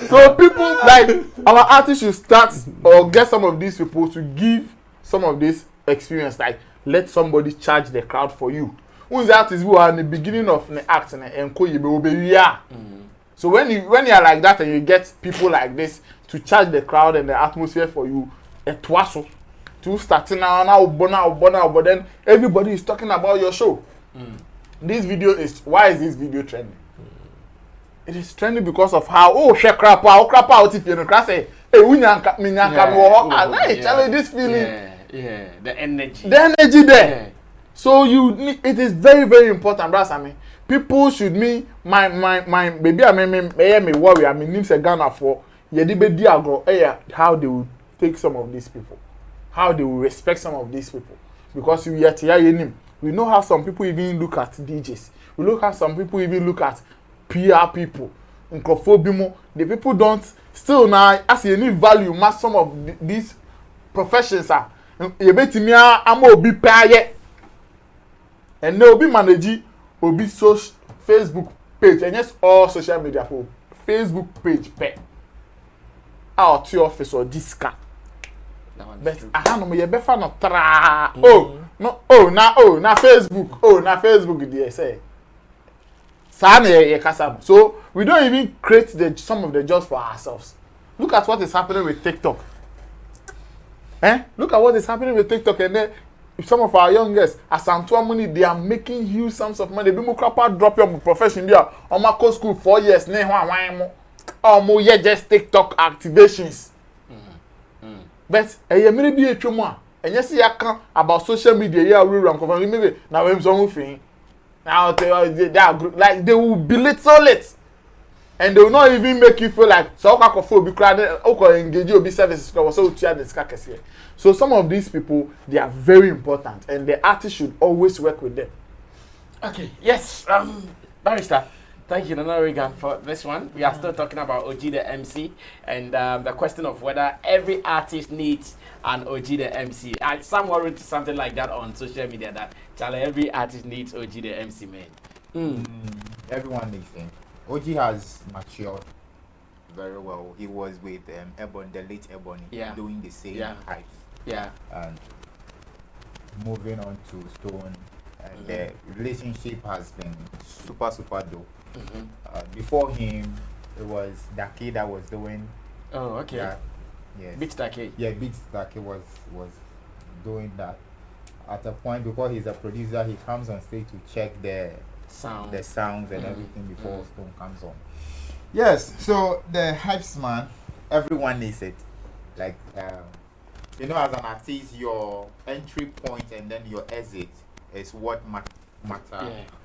So people like our artists should start or get some of these people to give some of this experience, like let somebody charge the crowd for you. Who's the artists who are in the beginning of the act and so when you are like that and you get people like this to charge the crowd and the atmosphere for you, to starting now, but then everybody is talking about your show. This video is why is this video trending? It is trending because of how crap out if you know class say this feeling. Yeah, the energy there. Yeah. So it is very, very important, brother Sammy. People should my baby me worry. I mean names a Ghana for how they will take some of these people, how they will respect some of these people, because we know how some people even look at DJs. We look how some people even look at PR people. The people don't still now as you need value match some of these professions are. You bet me I'm obi pay and no be manage obi social Facebook page and yes all social media for Facebook page pay out to office or disca. But I know me be fan of tra na Facebook dey say so we don't even create some of the jobs for ourselves. Look at what is happening with TikTok. Look at what is happening with TikTok, and then some of our youngest, Asamoah money, they are making huge sums of money. Be more crapper drop your profession there. On my co school 4 years, more yeah, just TikTok activations. But maybe a trauma. And yes, you can about social media. Yeah, we run confirm. Maybe now I'm some thing. Now they are like they will belittle it, and they will not even make you feel like so. Be crowded. Engage you be services. So some of these people, they are very important, and the artist should always work with them. Okay. Yes. Barrister. Thank you, Nana Regan, for this one. We are still talking about OG the MC and the question of whether every artist needs an OG the MC. Someone wrote something like that on social media that Charlie, every artist needs OG the MC, man. Everyone needs him. OG has matured very well. He was with Ebony, the late Ebony, doing the same heights. Yeah. And moving on to Stone. And the relationship has been super dope. Before him, it was Dake that was doing. Oh, okay. That. Yes. Beats Dake. Yeah, Beats Dake was doing that. At a point, because he's a producer, he comes on stage to check the sounds and everything before Stone comes on. Yes. So the hypes man, everyone needs it. Like as an artist, your entry point and then your exit is what matters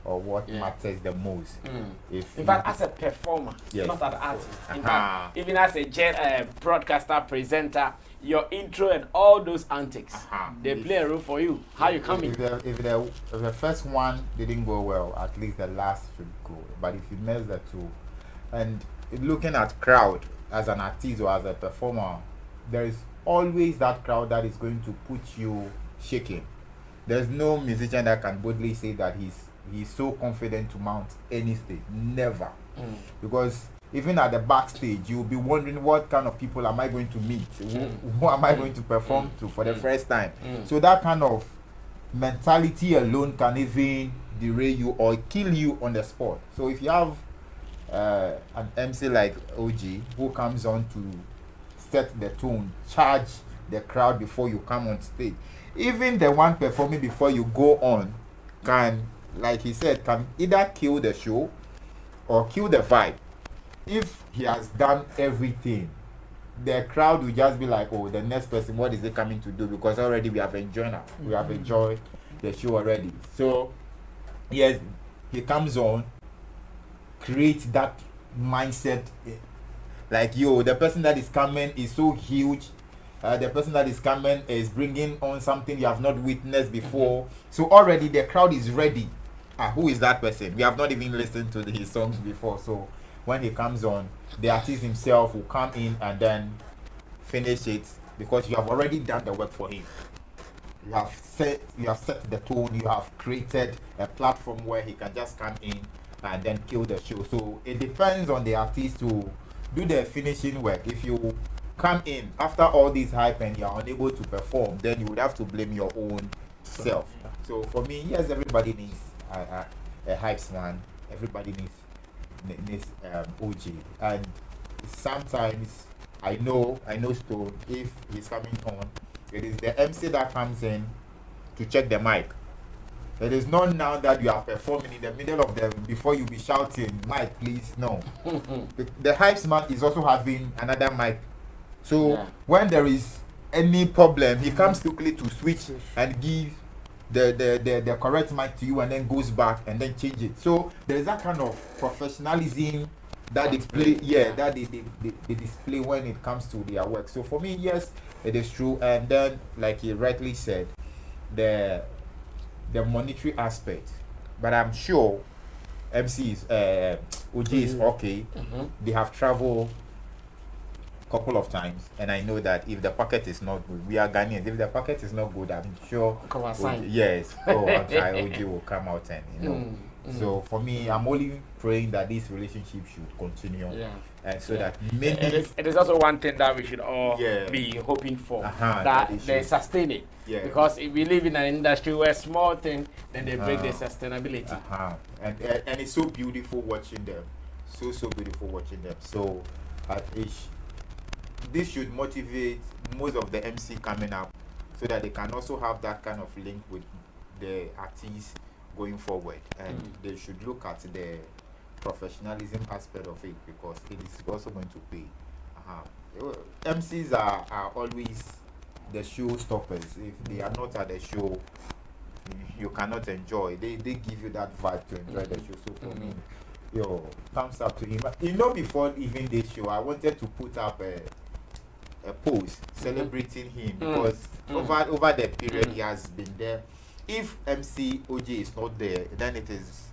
or what matters the most. In fact, as a performer, not an artist. In fact, even as a broadcaster, presenter, your intro and all those antics, they play a role for you. How you come in? If the first one didn't go well, at least the last should go. But if you mess the two, and looking at crowd as an artist or as a performer, there is always that crowd that is going to put you shaking. There's no musician that can boldly say that he's so confident to mount any stage. Never. Because even at the backstage, you'll be wondering what kind of people am I going to meet? Who am I going to perform to for the first time? So that kind of mentality alone can even derail you or kill you on the spot. So if you have an MC like OG who comes on to set the tone, charge the crowd before you come on stage, even the one performing before you go on can, like he said, can either kill the show or kill the vibe. If he has done everything, the crowd will just be like, oh, the next person, what is it coming to do? Because already we have enjoyed the show already. So yes, he comes on, creates that mindset like, yo, the person that is coming is so huge. The person that is coming is bringing on something you have not witnessed before. So already the crowd is ready. Who is that person? We have not even listened to his songs before. So when he comes on, the artist himself will come in and then finish it because you have already done the work for him. You have set the tone. You have created a platform where he can just come in and then kill the show. So it depends on the artist to do the finishing work. If you come in after all this hype and you are unable to perform, then you would have to blame your own self. So for me, yes, everybody needs a hype man. Everybody needs OG. And sometimes I know Stone, if he's coming on, it is the MC that comes in to check the mic. It is not now that you are performing in the middle of them before you be shouting, mic please. No. The hype man is also having another mic. So when there is any problem, he comes quickly to switch and give the correct mic to you and then goes back and then change it. So there is that kind of professionalism that display, that they display when it comes to their work. So for me, yes, it is true. And then, like he rightly said, the monetary aspect. But I'm sure MC is OG is okay. They have traveled couple of times, and I know that if the pocket is not good, we are Ghanaians. If the pocket is not good, I'm sure OG will come out and So for me, I'm only praying that this relationship should continue, and so that maybe it is also one thing that we should all be hoping for, that they sustain it. Because if we live in an industry where small thing, then they break the sustainability. And it's so beautiful watching them, so beautiful watching them. So this should motivate most of the MC coming up so that they can also have that kind of link with the artists going forward, and they should look at the professionalism aspect of it, because it is also going to pay. MCs are always the show stoppers. If they are not at the show, you cannot enjoy. They give you that vibe to enjoy the show. So for me, thumbs up to him. Before even this show, I wanted to put up a post celebrating him, because over the period he has been there. If MC OJ is not there, then it is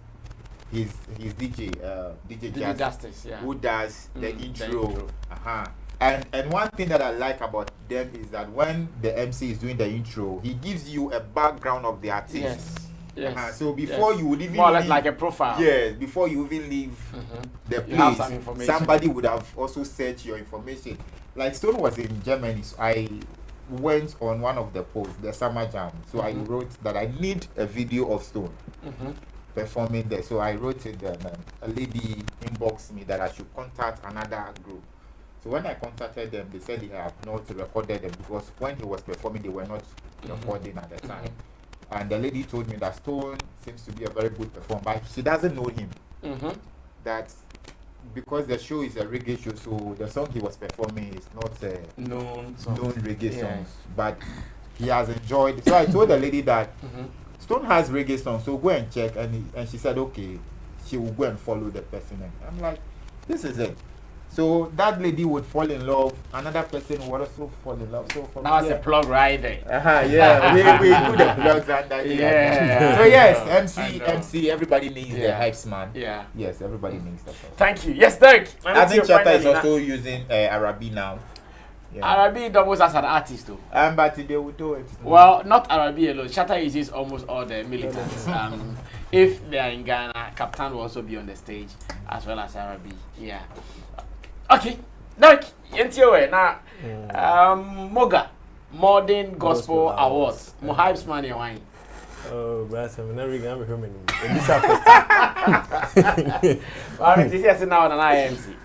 his DJ Justice, who does the intro. And one thing that I like about them is that when the MC is doing the intro, he gives you a background of the artist. Yes. So before you would even more or less like a profile. Yes, before you even leave the place, somebody would have also searched your information. Like Stone was in Germany, so I went on one of the posts, the Summer Jam. So I wrote that I need a video of Stone performing there. So I wrote it there, and a lady inboxed me that I should contact another group. So when I contacted them, they said they have not recorded them, because when he was performing, they were not recording at the time. And the lady told me that Stone seems to be a very good performer, but she doesn't know him. That because the show is a reggae show, so the song he was performing is not known reggae songs, but he has enjoyed. So I told the lady that Stone has reggae songs, so go and check. And she said, okay, she will go and follow the person. And I'm like, this is it. So that lady would fall in love. Another person would also fall in love. So for now it's a plug right there. Yeah, we do the plugs and that. So yes, MC, everybody needs the hypes man. Yeah. Yes, everybody needs that. Thank you. Yes, Derek. I think Chata is also using Arabi now. Arabi doubles as an artist too. But they will do it. Well, not Arabi alone. Chata uses almost all the militants. If they are in Ghana, Captain will also be on the stage as well as Arabi. Yeah. Okay, Derek, now, Moga, Modern Gospel Awards, Mohibes Money Wine. Oh, but I'm never going to be home Well, it is now an IMC.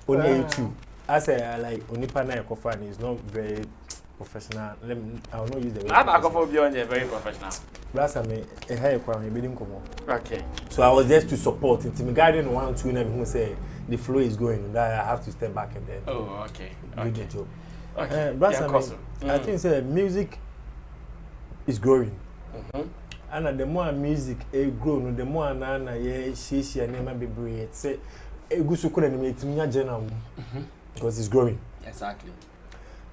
Only two. I say, like, Onipana Ekofani is not very professional. I will not use the word. I'm very professional. Last time, a higher quality bidding come on. Okay. So I was just to support it. My guardian 1, 2, and who say the flow is going, that I have to step back and then. Oh, okay. Do the job. Okay. I think music is growing. And the more music grows, the more she and never be breed. Say, a good so couldn't make me a general because it's growing. Exactly.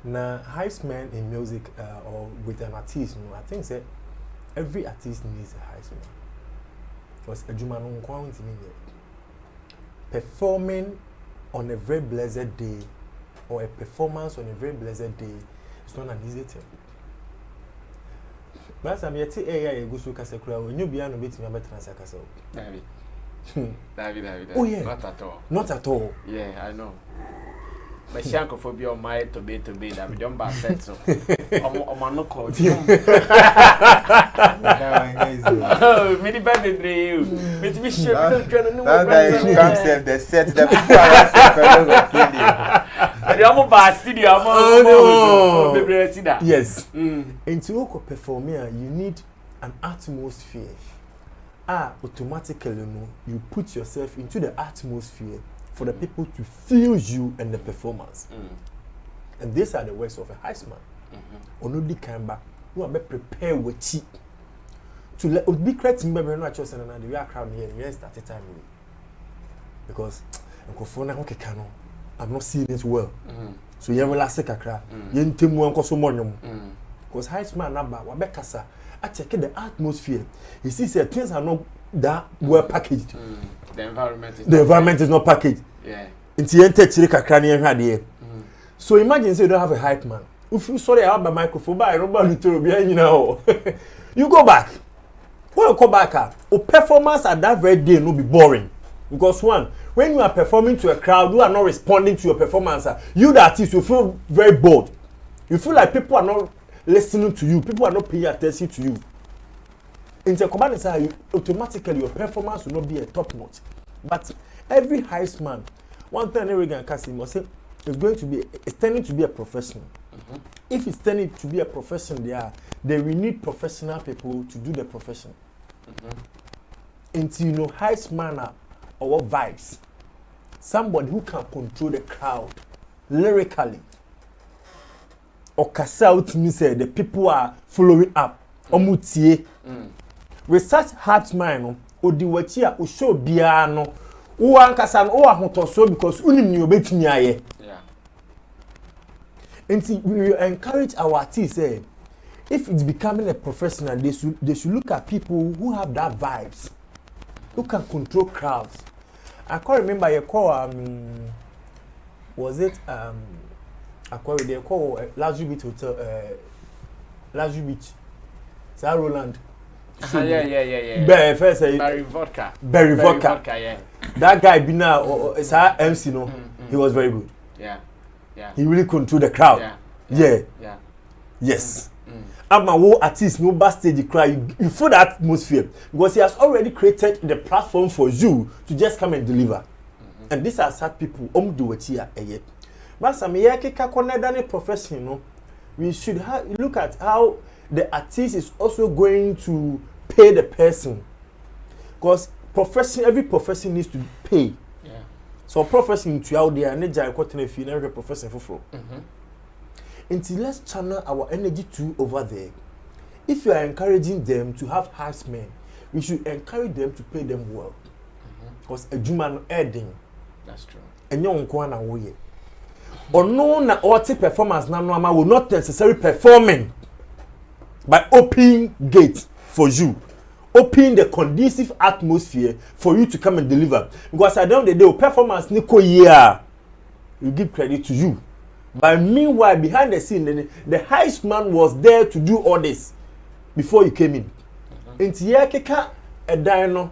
Now, heistman in music or with an artist, I think that every artist needs a heistman. Because a Juman won't performing on a very blessed day or a performance on a very blessed day is not an easy thing. But I'm yet to AI go so Casacra when you be on a bit me better than Sacasa. David. Oh, yeah. Not at all. Not at all. Yeah, I know. My shankophobia on my to be that we don't buy set so. I'm not called. Oh, many baby dream. But we should not try to know what the set the people are kill you. But I'm about studio. I'm yes. And to perform here, you need an atmosphere. Automatically, you put yourself into the atmosphere for the people to feel you and the performance. And these are the words of a heistman. Only came back. You are prepare with cheap. To let be creative, maybe not just another. We are crowd here. Yes, at the time. Because I'm not seeing it well. So you will ask a crack. You ain't tell me one cause money. Because heistman number, Wabekasa, I check the atmosphere. He sees that things are not that well packaged. The environment is not packaged. Yeah. So imagine say you don't have a hype man. If you sorry I have a microphone, but I you go back. When you come back, your performance at that very day will be boring. Because one, when you are performing to a crowd, you are not responding to your performance. You the artist, you feel very bored. You feel like people are not listening to you. People are not paying attention to you. In the command side, automatically your performance will not be a top notch. But every heistman, one thing every guy can say, it's tending to be a professional. If it's turning to be a profession there, then we need professional people to do the profession. Until you know, high manner or vibes. Somebody who can control the crowd lyrically. Or cast out me say the people are following up. Omutie. With such heart mind, Odiwachia, Usho Biano, Uankasan, or Hotoso because Unim you bet me. Yeah. And see, we will encourage our artists, if it's becoming a professional, they should look at people who have that vibes, who can control crowds. I can't remember you call was it I call it they call Luxury Beach Hotel, Luxury Beach, Sir Roland. Yeah. Barry Vodka, yeah. That guy Bina or Sir MC, no, he was very good. Yeah. He really controlled the crowd. Yeah. Yes. I'm a war artist, no backstage cry. You feel the atmosphere because he has already created the platform for you to just come and deliver. And these are sad people. Do it here. But some profession, no, we should look at how the artist is also going to pay the person, because every profession needs to pay. So professing to out there, and if you never professing for until let's channel our energy to over there. If you are encouraging them to have housemen, we should encourage them to pay them well. Because a human adding. That's true. And young one away. Or no na auto performance now will not necessarily performing by opening gate for you. Open the conducive atmosphere for you to come and deliver. Because at the end of the day, performance Nico year, you give credit to you. But meanwhile, behind the scene, the heist man was there to do all this before you came in. Into Yakika a dino,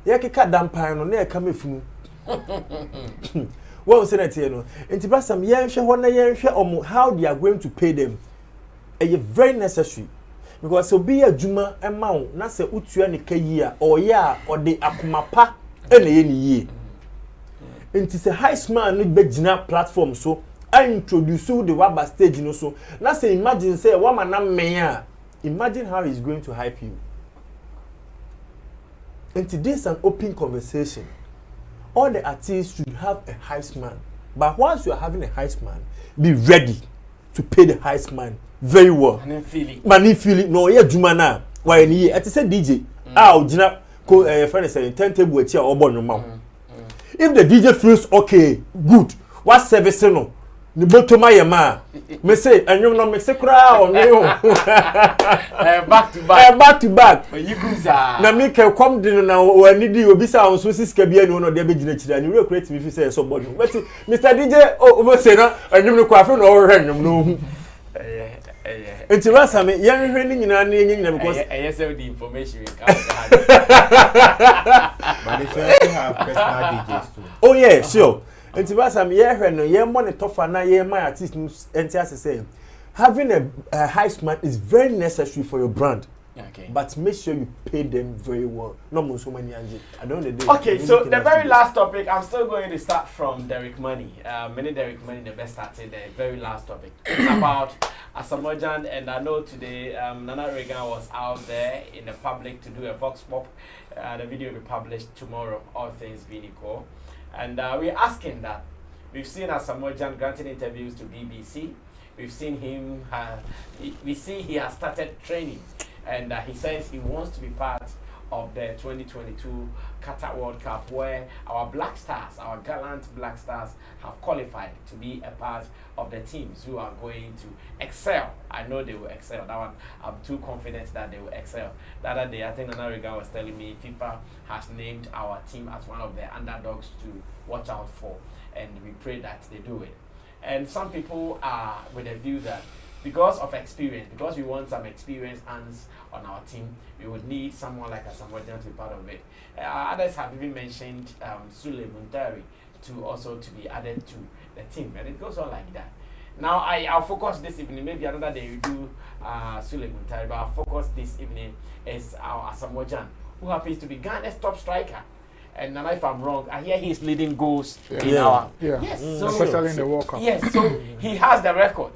Yakika dampino, near coming from. What was it? Into some young how they are going to pay them. And you're very necessary. Because so be a juma amount, na se utua ne kayia or ya or the akumapa any ye. It is a high smart no begina platform so I introduce you the waba stage no so. Na say imagine say woman na meya. Imagine how he's going to hype you. And today is an open conversation. All the artists should have a heist man. But once you are having a heist man, be ready to pay the heist man very well. Mani feel it. No, yeah, Jumana. Why any? At the DJ. Jina. Friend say turntable chair or born your mom. If the DJ feels okay, good. What service no? Ni botoma yema. Me say, and you no me say crowd. Back to back. Back to back. But you guys are. Na me can come din na when need you obisa on so sis kabia no no dey be gina chira. You create me fi say somebody. But Mr. DJ, oh say na anyum no kwafe no o hwe anyum no. It's a me young training in an because I the information. But they have personal DJs too. Oh yeah, sure. It's a year no year money tougher na year my artist NTS say having a heist man is very necessary for your brand. Okay. But make sure you pay them very well. Not so many anji. I don't know the day. Okay, so the very last topic, I'm still going to start from Derek Money. Many Derek Money, the best started the very last topic. It's about Asamoah Gyan, and I know today Nana Reagan was out there in the public to do a vox pop. The video will be published tomorrow, all things being equal. And we're asking that. We've seen Asamoah Gyan granting interviews to BBC. We've seen him, we see he has started training. And he says he wants to be part of the 2022 Qatar World Cup, where our black stars, our gallant black stars, have qualified to be a part of the teams who are going to excel. I know they will excel. That one, I'm too confident that they will excel. The other day, I think Nana Reagan was telling me FIFA has named our team as one of the underdogs to watch out for, and we pray that they do it. And some people are with a view that because of experience, because we want some experienced hands on our team, we would need someone like Asamoah Gyan to be part of it. Others have even mentioned Sule Muntari to be added to the team, and it goes on like that. Now I'll focus this evening. Maybe another day we do Sule Muntari, but our focus this evening is our Asamoah Gyan, who happens to be Ghana's top striker. And if I'm wrong, I hear he's leading goals in our. Yes, so, especially in the World Cup. Yes, so he has the record.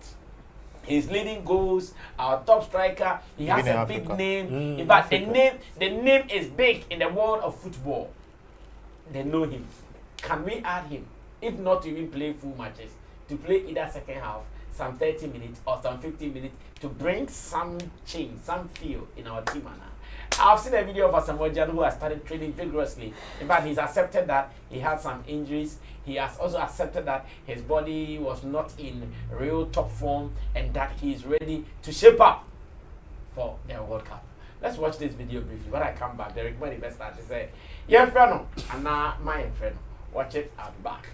He's leading goals, our top striker. He has a big name. In fact, the name is big in the world of football. They know him. Can we add him? If not to even play full matches, to play either second half, some 30 minutes or some 15 minutes, to bring some change, some feel in our team. I've seen a video of Asamoah Gyan who has started training vigorously. In fact, he's accepted that he had some injuries. He has also accepted that his body was not in real top form and that he is ready to shape up for the World Cup. Let's watch this video briefly. When I come back, Derek Money best start to say, yeah, friend, and now my friend. Watch it, I'll be back.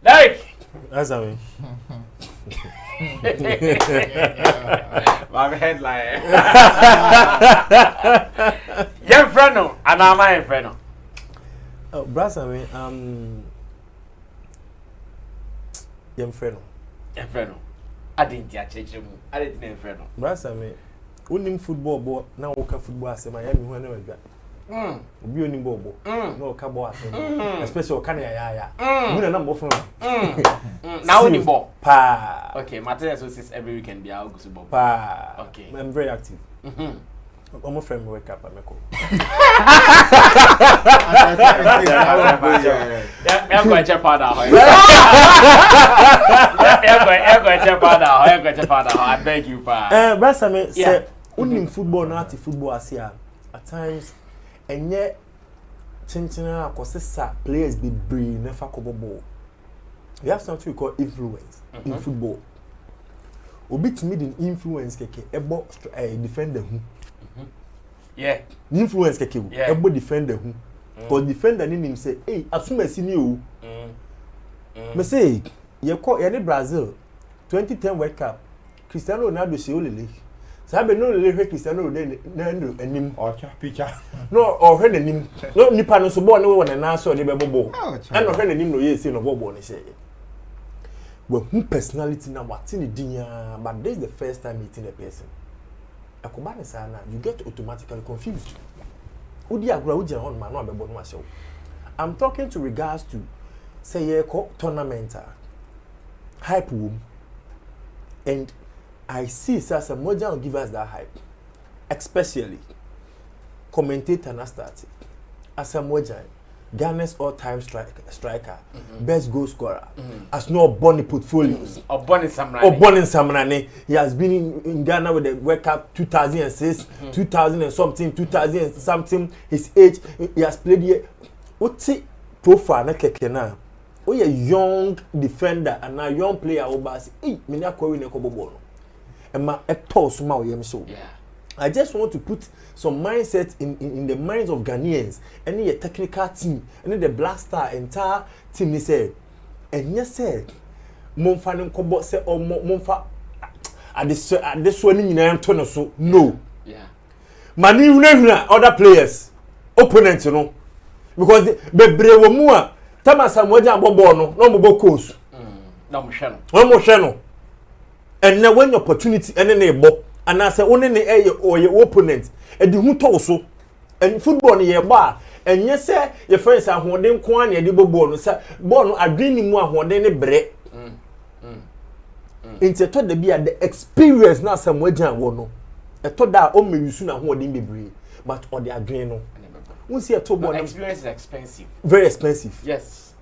Derek! That's how we. My headline. Yeah, friend, and I'm my friend. Oh, brother, young friend. Yeah, friend. I didn't catch you. I didn't know friend. Brother, unim football boy now walk football as Miami when never got. Obi onim bobo. No ka boy as especially kan ya. We na number from. Now onim ball. Pa. Okay, materials is every weekend be out go to ball. Pa. Okay. I'm very active. I'm a friend wake up and I'm going to check out I beg you, pa. Brasa say unim football na ati football asia at times enye chinchina akosesa players be brain never cover ball. We have something we call influence in football. Obi to me the influence keke ebo defender who. Yeah. Influence keke who. Ebo defender who. Cause defender ni say, hey, asuma si ni o. Me say, ye Brazil 2010 World Cup. Cristiano Ronaldo se olele. Sabe no lele Cristiano Ronaldo enim or picture. No, or he enim. No nipa no so ball no won na so de be bobo. And no he enim no ye say no bobo ni say. Well, who personality na what in the but this is the first time meeting a person. Akobane sana, you get automatically confused. Udi agura uja on man no abebo no asho. I'm talking to regards to say ye tournament hype room. And I see Asamoah Gyan will give us that hype. Especially commentator na start. Asamoah Gyan, Ghana's all-time striker, best goal scorer, has no Bonnie portfolios. Or Bonnie Samrani. He has been in Ghana with the World Cup 2006, 2000 and something, 2000 and something. His age, he has played here. What's it profile na keke na? Oh, a young defender and a young player obasi. Hey, me na kwa wine kobo bono. Ema eto suma oyem so. I just want to put some mindset in the minds of Ghanaians. Any technical team, any the Black Star entire team. They say, and yes, said, Monfa nkobo say or Monfa. At this one in Antonio so no. Yeah. Mani una other players, opponents, you know, because the brewo mua. Tama Asamoah Gyan bobo no mo course. No mo hwe. And now when opportunity and then bo and I say only the or your opponent and the who to so and football ye ba and yes say your friends are holding kwan ye di bobo no say ball no adwini mu ahoden ne bre. Into to the be the experience na Asamoah Gyan wo no. E to da o me yusu na hoden bebre but or the adwini no. Who see a two ball experience is expensive. Very expensive. Yes.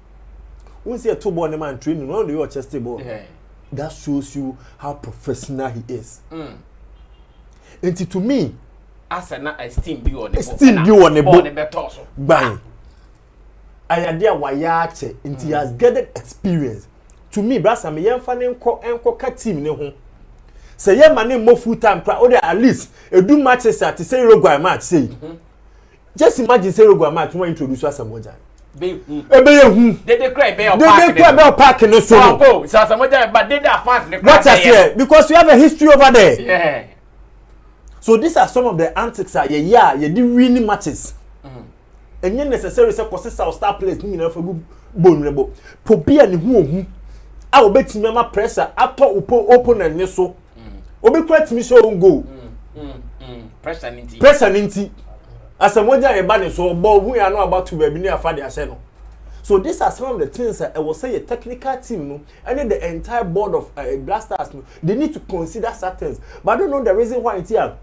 Who see a two ball man training no the chest ball. Yeah. That shows you how professional he is. And to me, as an esteem be on the ball. Bang. I had there wayache and he has gathered experience. To me, brasa me yan fan enko team ne ho. Say yeah man more full time cry or at least a do matches at say Uruguay match say. Just imagine say Uruguay match when introduce Asamoah Gyan. They cry bear park in the so. Asamoah Gyan, but they are fans. What I say because we have a history over there. Yeah. So these are some of the antics that you do winning matches. And you necessarily say cause star players ni na for bone rebo. Pobi ani hu I will bet me pressure after opponent ni so. Obi credit me so go. Pressure ninti. Asamoah Gyan e ba ni so ball who you know about to baby ni afa de ase no. So these are some of the things that I will say a technical team no and the entire board of Blasters no they need to consider certain things. But I don't know the reason why it's here.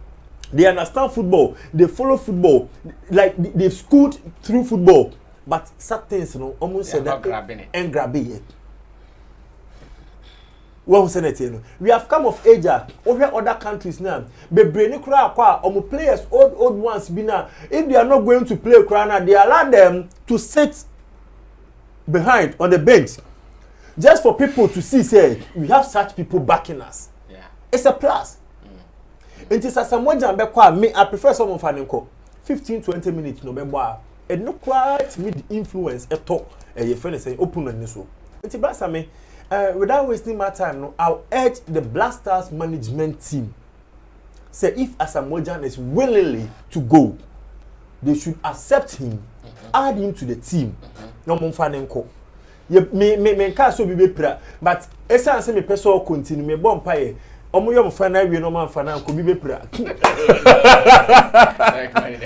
They understand football, they follow football, like they've schooled through football. But certain things, you know, almost said that and grabbing it. Well, Senator, we have come of age over other countries now. But brainy crowd, players, old ones, be now. If they are not going to play crowd, they allow them to sit behind on the bench, just for people to see. Say we have such people backing us. Yeah, it's a plus. It is Asamoah Gyan me. I prefer someone for 15-20 minutes. No member. And no quite mid influence at all. And your friend is saying open on this. It's a me. Without wasting my time, no, I'll urge the Blasters management team. Say if Asamoah Gyan is willingly to go, they should accept him, add him to the team. No more fanenko. Me can't so be pra. But essence me person continue me bomb pie. Omo fana we no man fana ko bi bepra.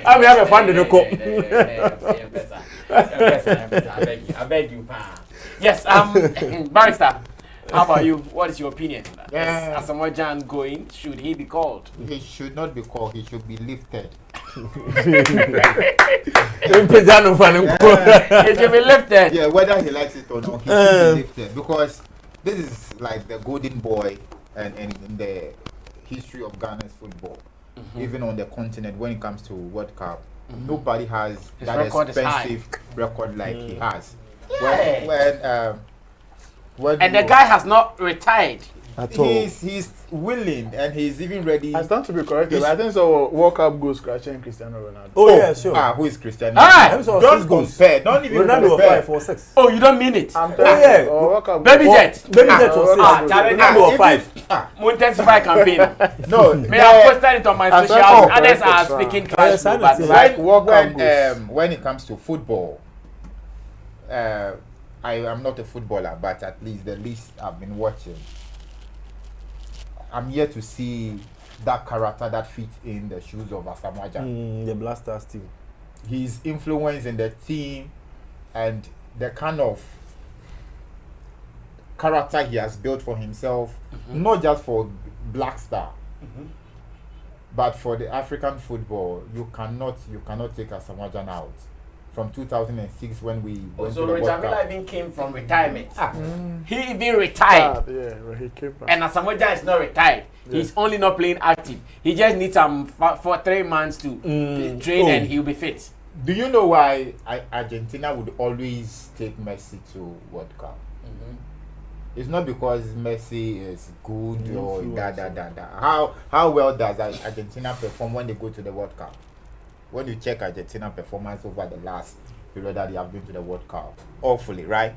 I have a fan de ko. I beg you, pa. Yes, Barrister, how about you? What is your opinion? Is Asamoah Gyan going? Should he be called? He should not be called. He should be lifted. He should be lifted. Yeah, whether he likes it or not, he should be lifted because this is like the golden boy. And in the history of Ghana's football, even on the continent, when it comes to World Cup, nobody has his that expensive record like he has. And the guy has not retired. He's willing and he's even ready. I stand to be corrected. I think so. World Cup goes scratching Cristiano Ronaldo. Oh yeah, sure. Who is Cristiano? Don't compare. Don't even Ronaldo compare. 5 or 6. Oh, you don't mean it? Baby Jet was 6. Ronaldo 5. More intensify campaign. No, may I posted it on my social. Others are speaking trash. But when it comes to football, I am not a footballer, but at least the least I've been watching. I'm here to see that character that fits in the shoes of Asamoah Gyan. The Blasters team. His influence in the team and the kind of character he has built for himself, not just for Black Star, but for the African football. You cannot take Asamoah Gyan out. From 2006 when we went to the World Cup. Even came from retirement. He even retired. He came back. And Asamoah Gyan is not retired. He's only not playing active. He just needs for 3 months to train and he'll be fit. Do you know why Argentina would always take Messi to World Cup? It's not because Messi is good or How well does Argentina perform when they go to the World Cup? When you check Argentina performance over the last period that they have been to the World Cup, awfully, right?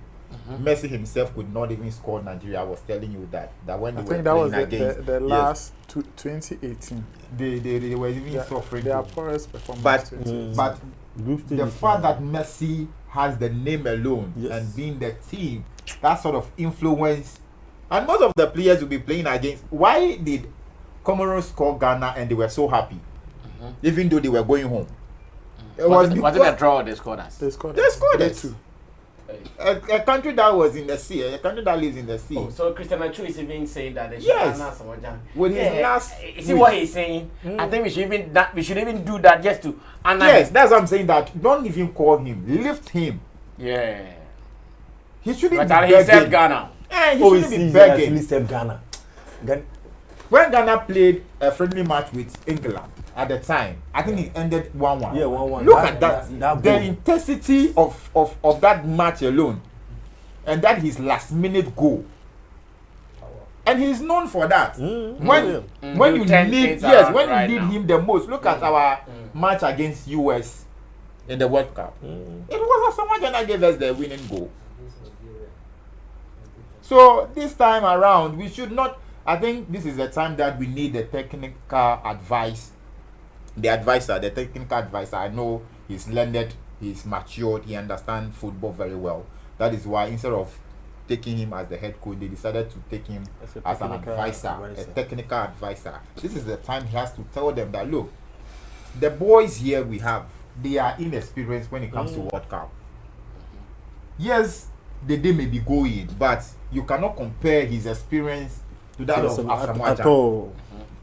Messi himself could not even score Nigeria. I was telling you that when they were playing against the last 2018. They were even suffering. Their poorest performance. But the fact that Messi has the name alone and being the team, that sort of influence, and most of the players will be playing against. Why did Comoros score Ghana and they were so happy? Even though they were going home. Was it a draw they scored us? They scored us too. A country that was in the sea, a country that lives in the sea. So Christian Achu is even saying that they should Asamoah Gyan. With his last you see what he's saying? I think we should even do that just to Yes, that's what I'm saying, that don't even call him. Lift him. Yeah. He shouldn't be begging. He saved Ghana. He shouldn't be begging. He saved Ghana. When Ghana played a friendly match with England at the time, I think it ended 1-1. Yeah, 1-1. Look at that. The intensity of that match alone, and that his last minute goal. And he's known for that. When you need when you need him the most, look at our match against US in the World Cup. It was Asamoah Gyan that gave us the winning goal. So this time around, we should not. I think this is the time that we need the technical advice. The technical advisor. I know he's learned, he's matured, he understands football very well. That is why instead of taking him as the head coach, they decided to take him as an advisor, a technical advisor. This is the time he has to tell them that, look, the boys here we have, they are inexperienced when it comes to World Cup. Yes, they may be going, but you cannot compare his experience to that of Asamoah Gyan.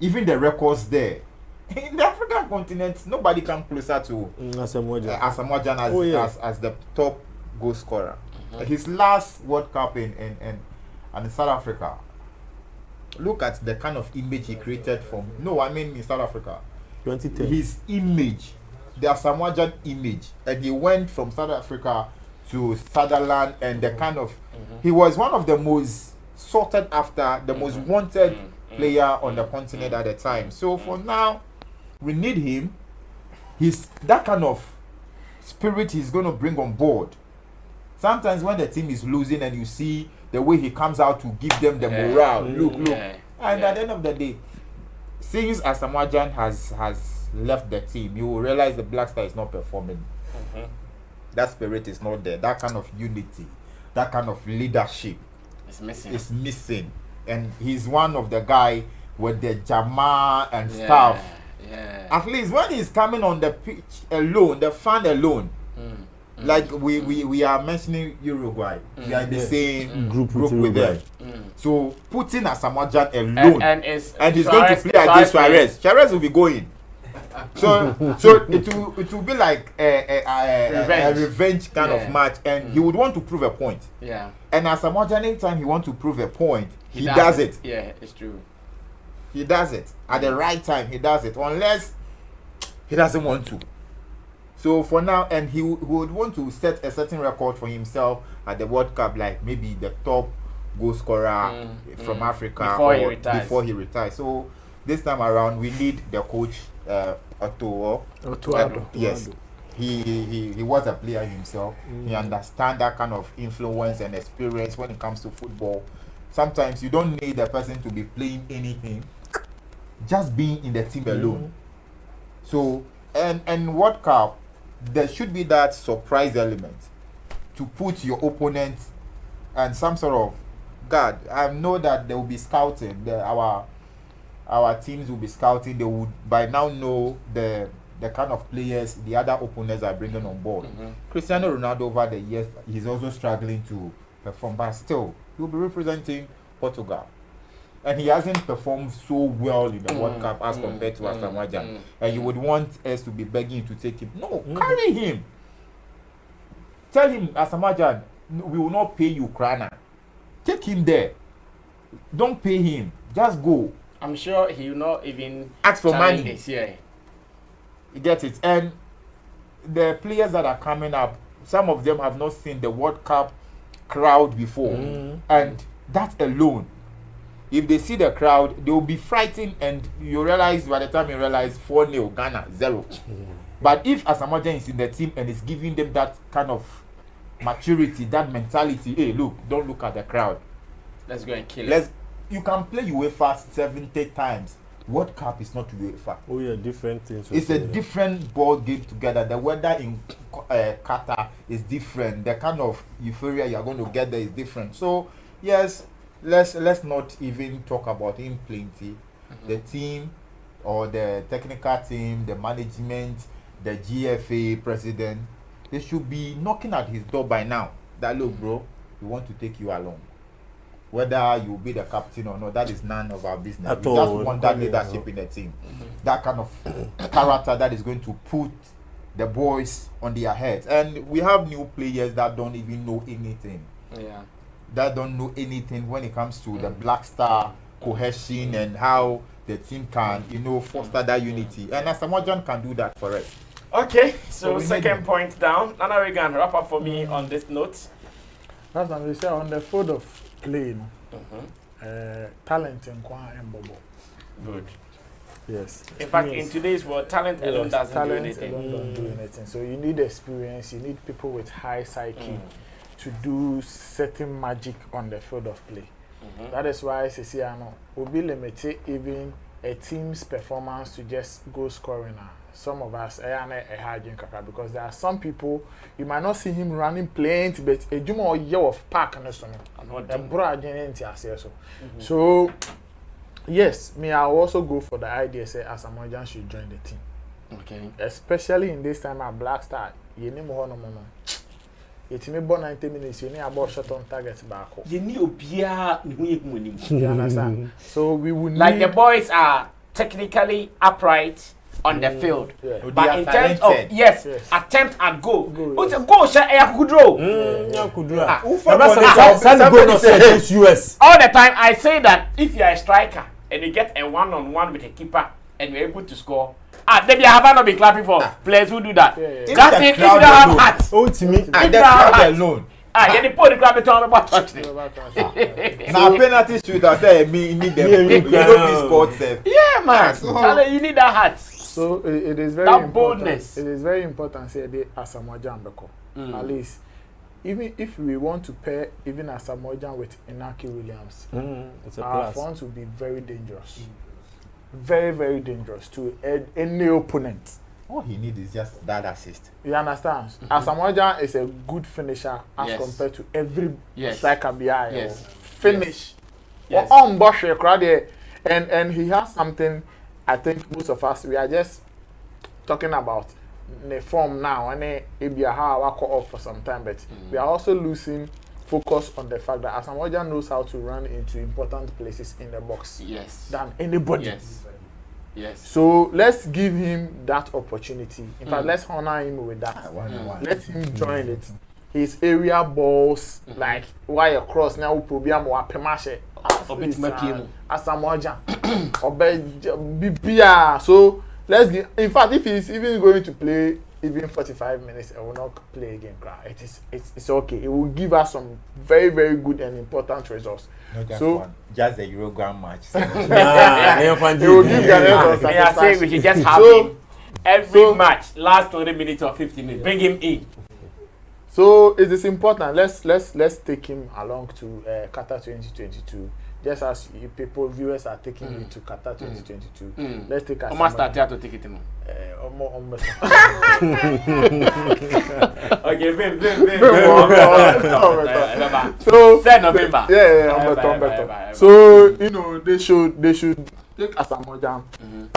Even the records there. In the African continent, nobody comes closer to Asamoah Gyan as the top goal scorer. His last World Cup in South Africa, look at the kind of image he created in South Africa. 2010. His image, the Asamoah Gyan image, and he went from South Africa to Sutherland, and the kind of he was one of the most sought after, the most wanted player on the continent at the time. So for now, we need him. He's that kind of spirit he's going to bring on board. Sometimes when the team is losing and you see the way he comes out to give them the morale, look. And at the end of the day, since Asamoah Gyan has left the team, you will realize the Black Star is not performing. That spirit is not there. That kind of unity, that kind of leadership is missing. And he's one of the guy with the Jama and stuff. At least when he's coming on the pitch alone, the fan alone. Like we are mentioning Uruguay, we are in the same group with them. So putting Asamoah Gyan alone, and he's going to play against Suarez. Suarez will be going. So it will be like a revenge kind of match, and he would want to prove a point. And Asamoah Gyan, anytime he wants to prove a point, he does it. Yeah, it's true. He does it at the right time. He does it, unless he doesn't want to. So for now, and he would want to set a certain record for himself at the World Cup, like maybe the top goal scorer from Africa before he retires. So this time around, we need the coach, Otto. Yes, he was a player himself. He understands that kind of influence and experience when it comes to football. Sometimes you don't need a person to be playing anything, just being in the team alone. So and World Cup, there should be that surprise element to put your opponent and some sort of guard. I know that they will be scouting. Our teams will be scouting. They would by now know the kind of players the other opponents are bringing on board. Cristiano Ronaldo over the years, he's also struggling to perform, but still he will be representing Portugal. And he hasn't performed so well in the World Cup as compared to Asamoah Gyan. And you would want us to be begging to take him. No, carry him. Tell him, Asamoah Gyan, we will not pay you, Krana. Take him there. Don't pay him. Just go. I'm sure he will not even ask for money. This year. You get it? And the players that are coming up, some of them have not seen the World Cup crowd before. And that alone, if they see the crowd, they will be frightened, and you realize by the time you realize 4-0 Ghana 0. But if Asamoah Gyan is in the team and is giving them that kind of maturity, that mentality, hey, look, don't look at the crowd. Let's go and kill it. You can play UEFA 70 times. World Cup is not UEFA. Oh yeah, different things. It's a different ball game together. The weather in Qatar is different. The kind of euphoria you are going to get there is different. So yes, let's not even talk about him plenty. The team or the technical team, the management, the GFA president, they should be knocking at his door by now. That look, bro, we want to take you along. Whether you will be the captain or not, that is none of our business. We just want that leadership in the team. That kind of character that is going to put the boys on their heads. And we have new players that don't even know anything. That don't know anything when it comes to the Black Star cohesion and how the team can, foster that unity. And Asamoah Gyan can do that for us. Okay, so second point down. Nana, we can wrap up for me on this note. That's what we say on the foot of playing. talent and Bobo. Good. Yes. In fact, in today's world, talent alone doesn't do anything. Talent alone don't do anything. So you need experience. You need people with high psyche to do certain magic on the field of play. That is why Ceciano will be limited even a team's performance to just go scoring. Some of us because there are some people you might not see him running plenty, but a jump or year of park and so on. So yes, me I also go for the idea say Asamoah Gyan should join the team. Okay. Especially in this time at Black Star, you need more no. It's me born 90 minutes, you need about shot on target back. You need Obia. You understand? So we would need, like the boys are technically upright on the field, but in terms of attempt at goal, what's a goal? Shall I could draw? US. All the time I say that if you are a striker and you get a one-on-one with a keeper and you're able to score, then you have not been clapping for players who do that. That thing, if you don't have heart, oh, to me, and the crowd alone. You need to put the crowd to about touching. Now penalty shooter say me need them. You know this scored safe. Yeah, man. You need that heart. So it is very that important. Boldness. It is very important. Say the Asamoah Gyan beko. At least, even if we want to pair even Asamoah Gyan with Inaki Williams, our front will be very dangerous. Very, very dangerous to any opponent. All he needs is just that assist. You understand? Asamoah Gyan is a good finisher as compared to every striker behind. Finish. Yes. And he has something. I think most of us we are just talking about the form now and maybe how I call off for some time, but we are also losing focus on the fact that Asamoah Gyan knows how to run into important places in the box than anybody. Yes. So let's give him that opportunity. In fact, let's honor him with that. Let him join it. His area balls, like why across now problem or Pemashe. Asamoah Gyan. So let's give, in fact, if he's even going to play even 45 minutes, I will not play again. It's okay. It will give us some very, very good and important results. Just a Eurogram match. It will give Ghanaians satisfaction. I say we should just have him every match, last 20 minutes or 15 minutes. Bring him in. So it is important. Let's take him along to Qatar 2022. Just as viewers are taking me to Qatar 2022. Let's take us. Almost started to take it in. Okay, so November. Yeah. So you know they should take Asamoah Gyan,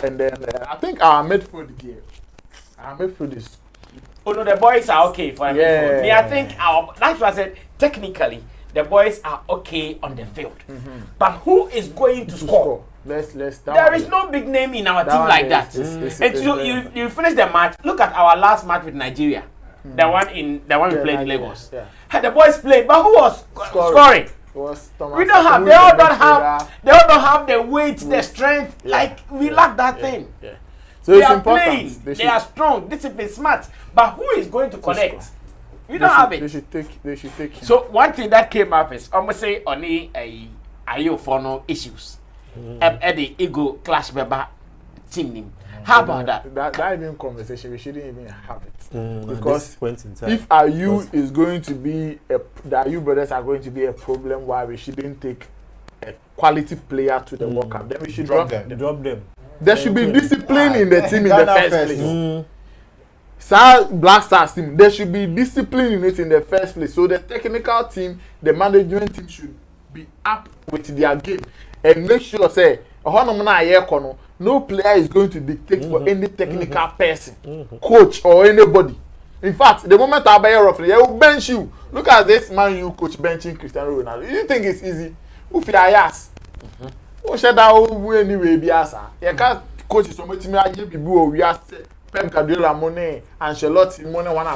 and then I think our midfield gear. Our midfield is. Oh no, the boys are okay for midfield. Me, I think that's what I said. Technically, the boys are okay on the field, but who is going to score? There is no big name in our team like that. And you finish the match. Look at our last match with Nigeria, the one we played in Lagos. The boys played, but who was scoring? We don't have. They all don't have the weight, the strength. Like we lack that thing. So they it's are important. playing. They are strong, disciplined, smart. But who is going to connect? We don't have it. They should take him. So one thing that came up is almost say only a issues. The ego clash beba team. How about that? That even conversation we shouldn't even have it. Because if Ayu is going to be the Ayu brothers are going to be a problem, why we shouldn't take a quality player to the World Cup, then we should drop them. There should be discipline in the team in the first place. Black Stars team, there should be discipline in it in the first place. So the technical team, the management team should be up with their game and make sure say no player is going to dictate for any technical person, coach or anybody. In fact, the moment I buy roughly, they will bench you. Look at this man, you coach benching Cristiano Ronaldo. You think it's easy? Who feel yes? Who said that anyway be asa? You can't coach somebody me I give people we are Pep Guardiola money, Ancelotti money one.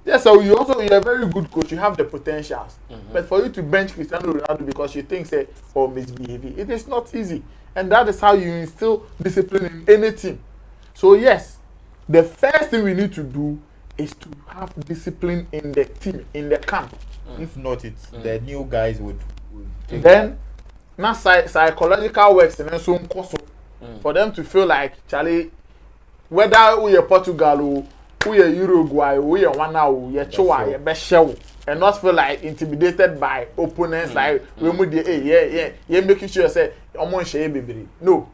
Yes, so you are a very good coach. You have the potentials, but for you to bench Cristiano Ronaldo because you think say misbehaving, it is not easy, and that is how you instill discipline in any team. So yes, the first thing we need to do is to have discipline in the team, in the camp. If not, the new guys would Then, now psychological works and then so for them to feel like Charlie, whether we are Portugal, we are Uruguay, we are one now, we are Chua, we are Beshel, and not feel like intimidated by opponents like we yeah, making sure say almost baby. No,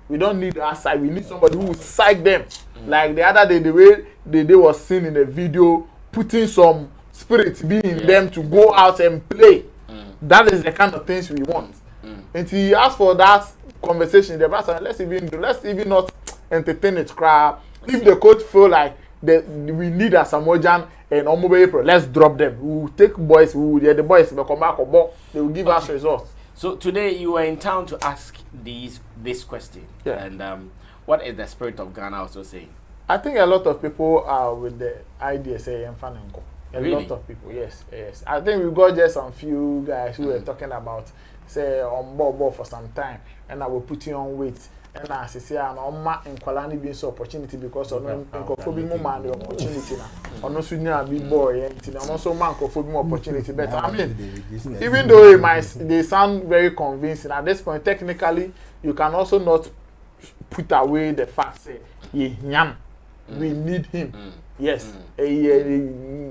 we don't need that side. We need somebody who will psych them. Like the other day, the way they was seen in the video, putting some spirit be in them to go out and play. That is the kind of things we want. And he asked for that conversation. The person, let's even not entertain it. Crap. If the coach feel like we need a Asamoah Gyan and Omobe, let's drop them. We will take boys. The boys will come back or they will give us results. So today you were in town to ask this question. Yeah. And what is the spirit of Ghana also saying? I think a lot of people are with the idea saying Fanenko. A Really? lot of people, yes. I think we got just some few guys who were talking about say on board for some time, and I will put you on weight. And I say, I'm on in Kwalani being so opportunity because of no man the opportunity now. Or no sooner big boy, and also man for more opportunity. But I mean, even though they sound very convincing, at this point, technically, you can also not put away the fact say, we need him. Yes, we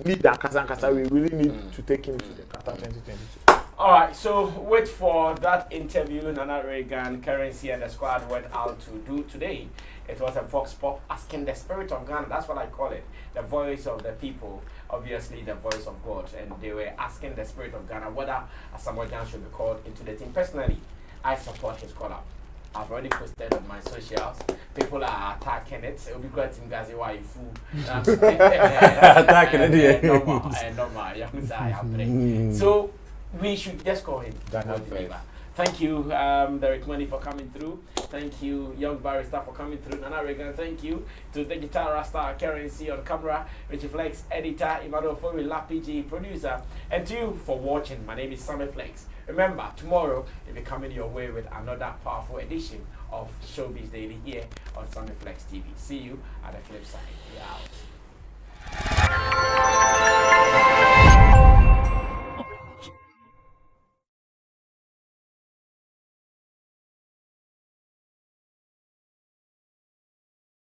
need that Kasa. We really need to take him to the Qatar 2022. Alright, so wait for that interview Nana Reagan, Currency and the squad went out to do today. It was a Vox Pop asking the spirit of Ghana, that's what I call it. The voice of the people, obviously the voice of God. And they were asking the spirit of Ghana whether Asamoah Gyan should be called into the team. Personally, I support his call up. I've already posted on my socials. People are attacking it. It will be great in Gazi why you fool. Attacking it. Normal. So we should just call him Ghana. Thank you, Derek Money, for coming through. Thank you, Young Barrister, for coming through. Nana Reagan, thank you. To the Guitar Rasta, Currency on camera, Richie Flex, editor, Imado Fori, Lapiji, producer. And to you for watching. My name is Sammy Flex. Remember, tomorrow we'll be coming your way with another powerful edition of Showbiz Daily here on Sammy Flex TV. See you at the flip side. We out.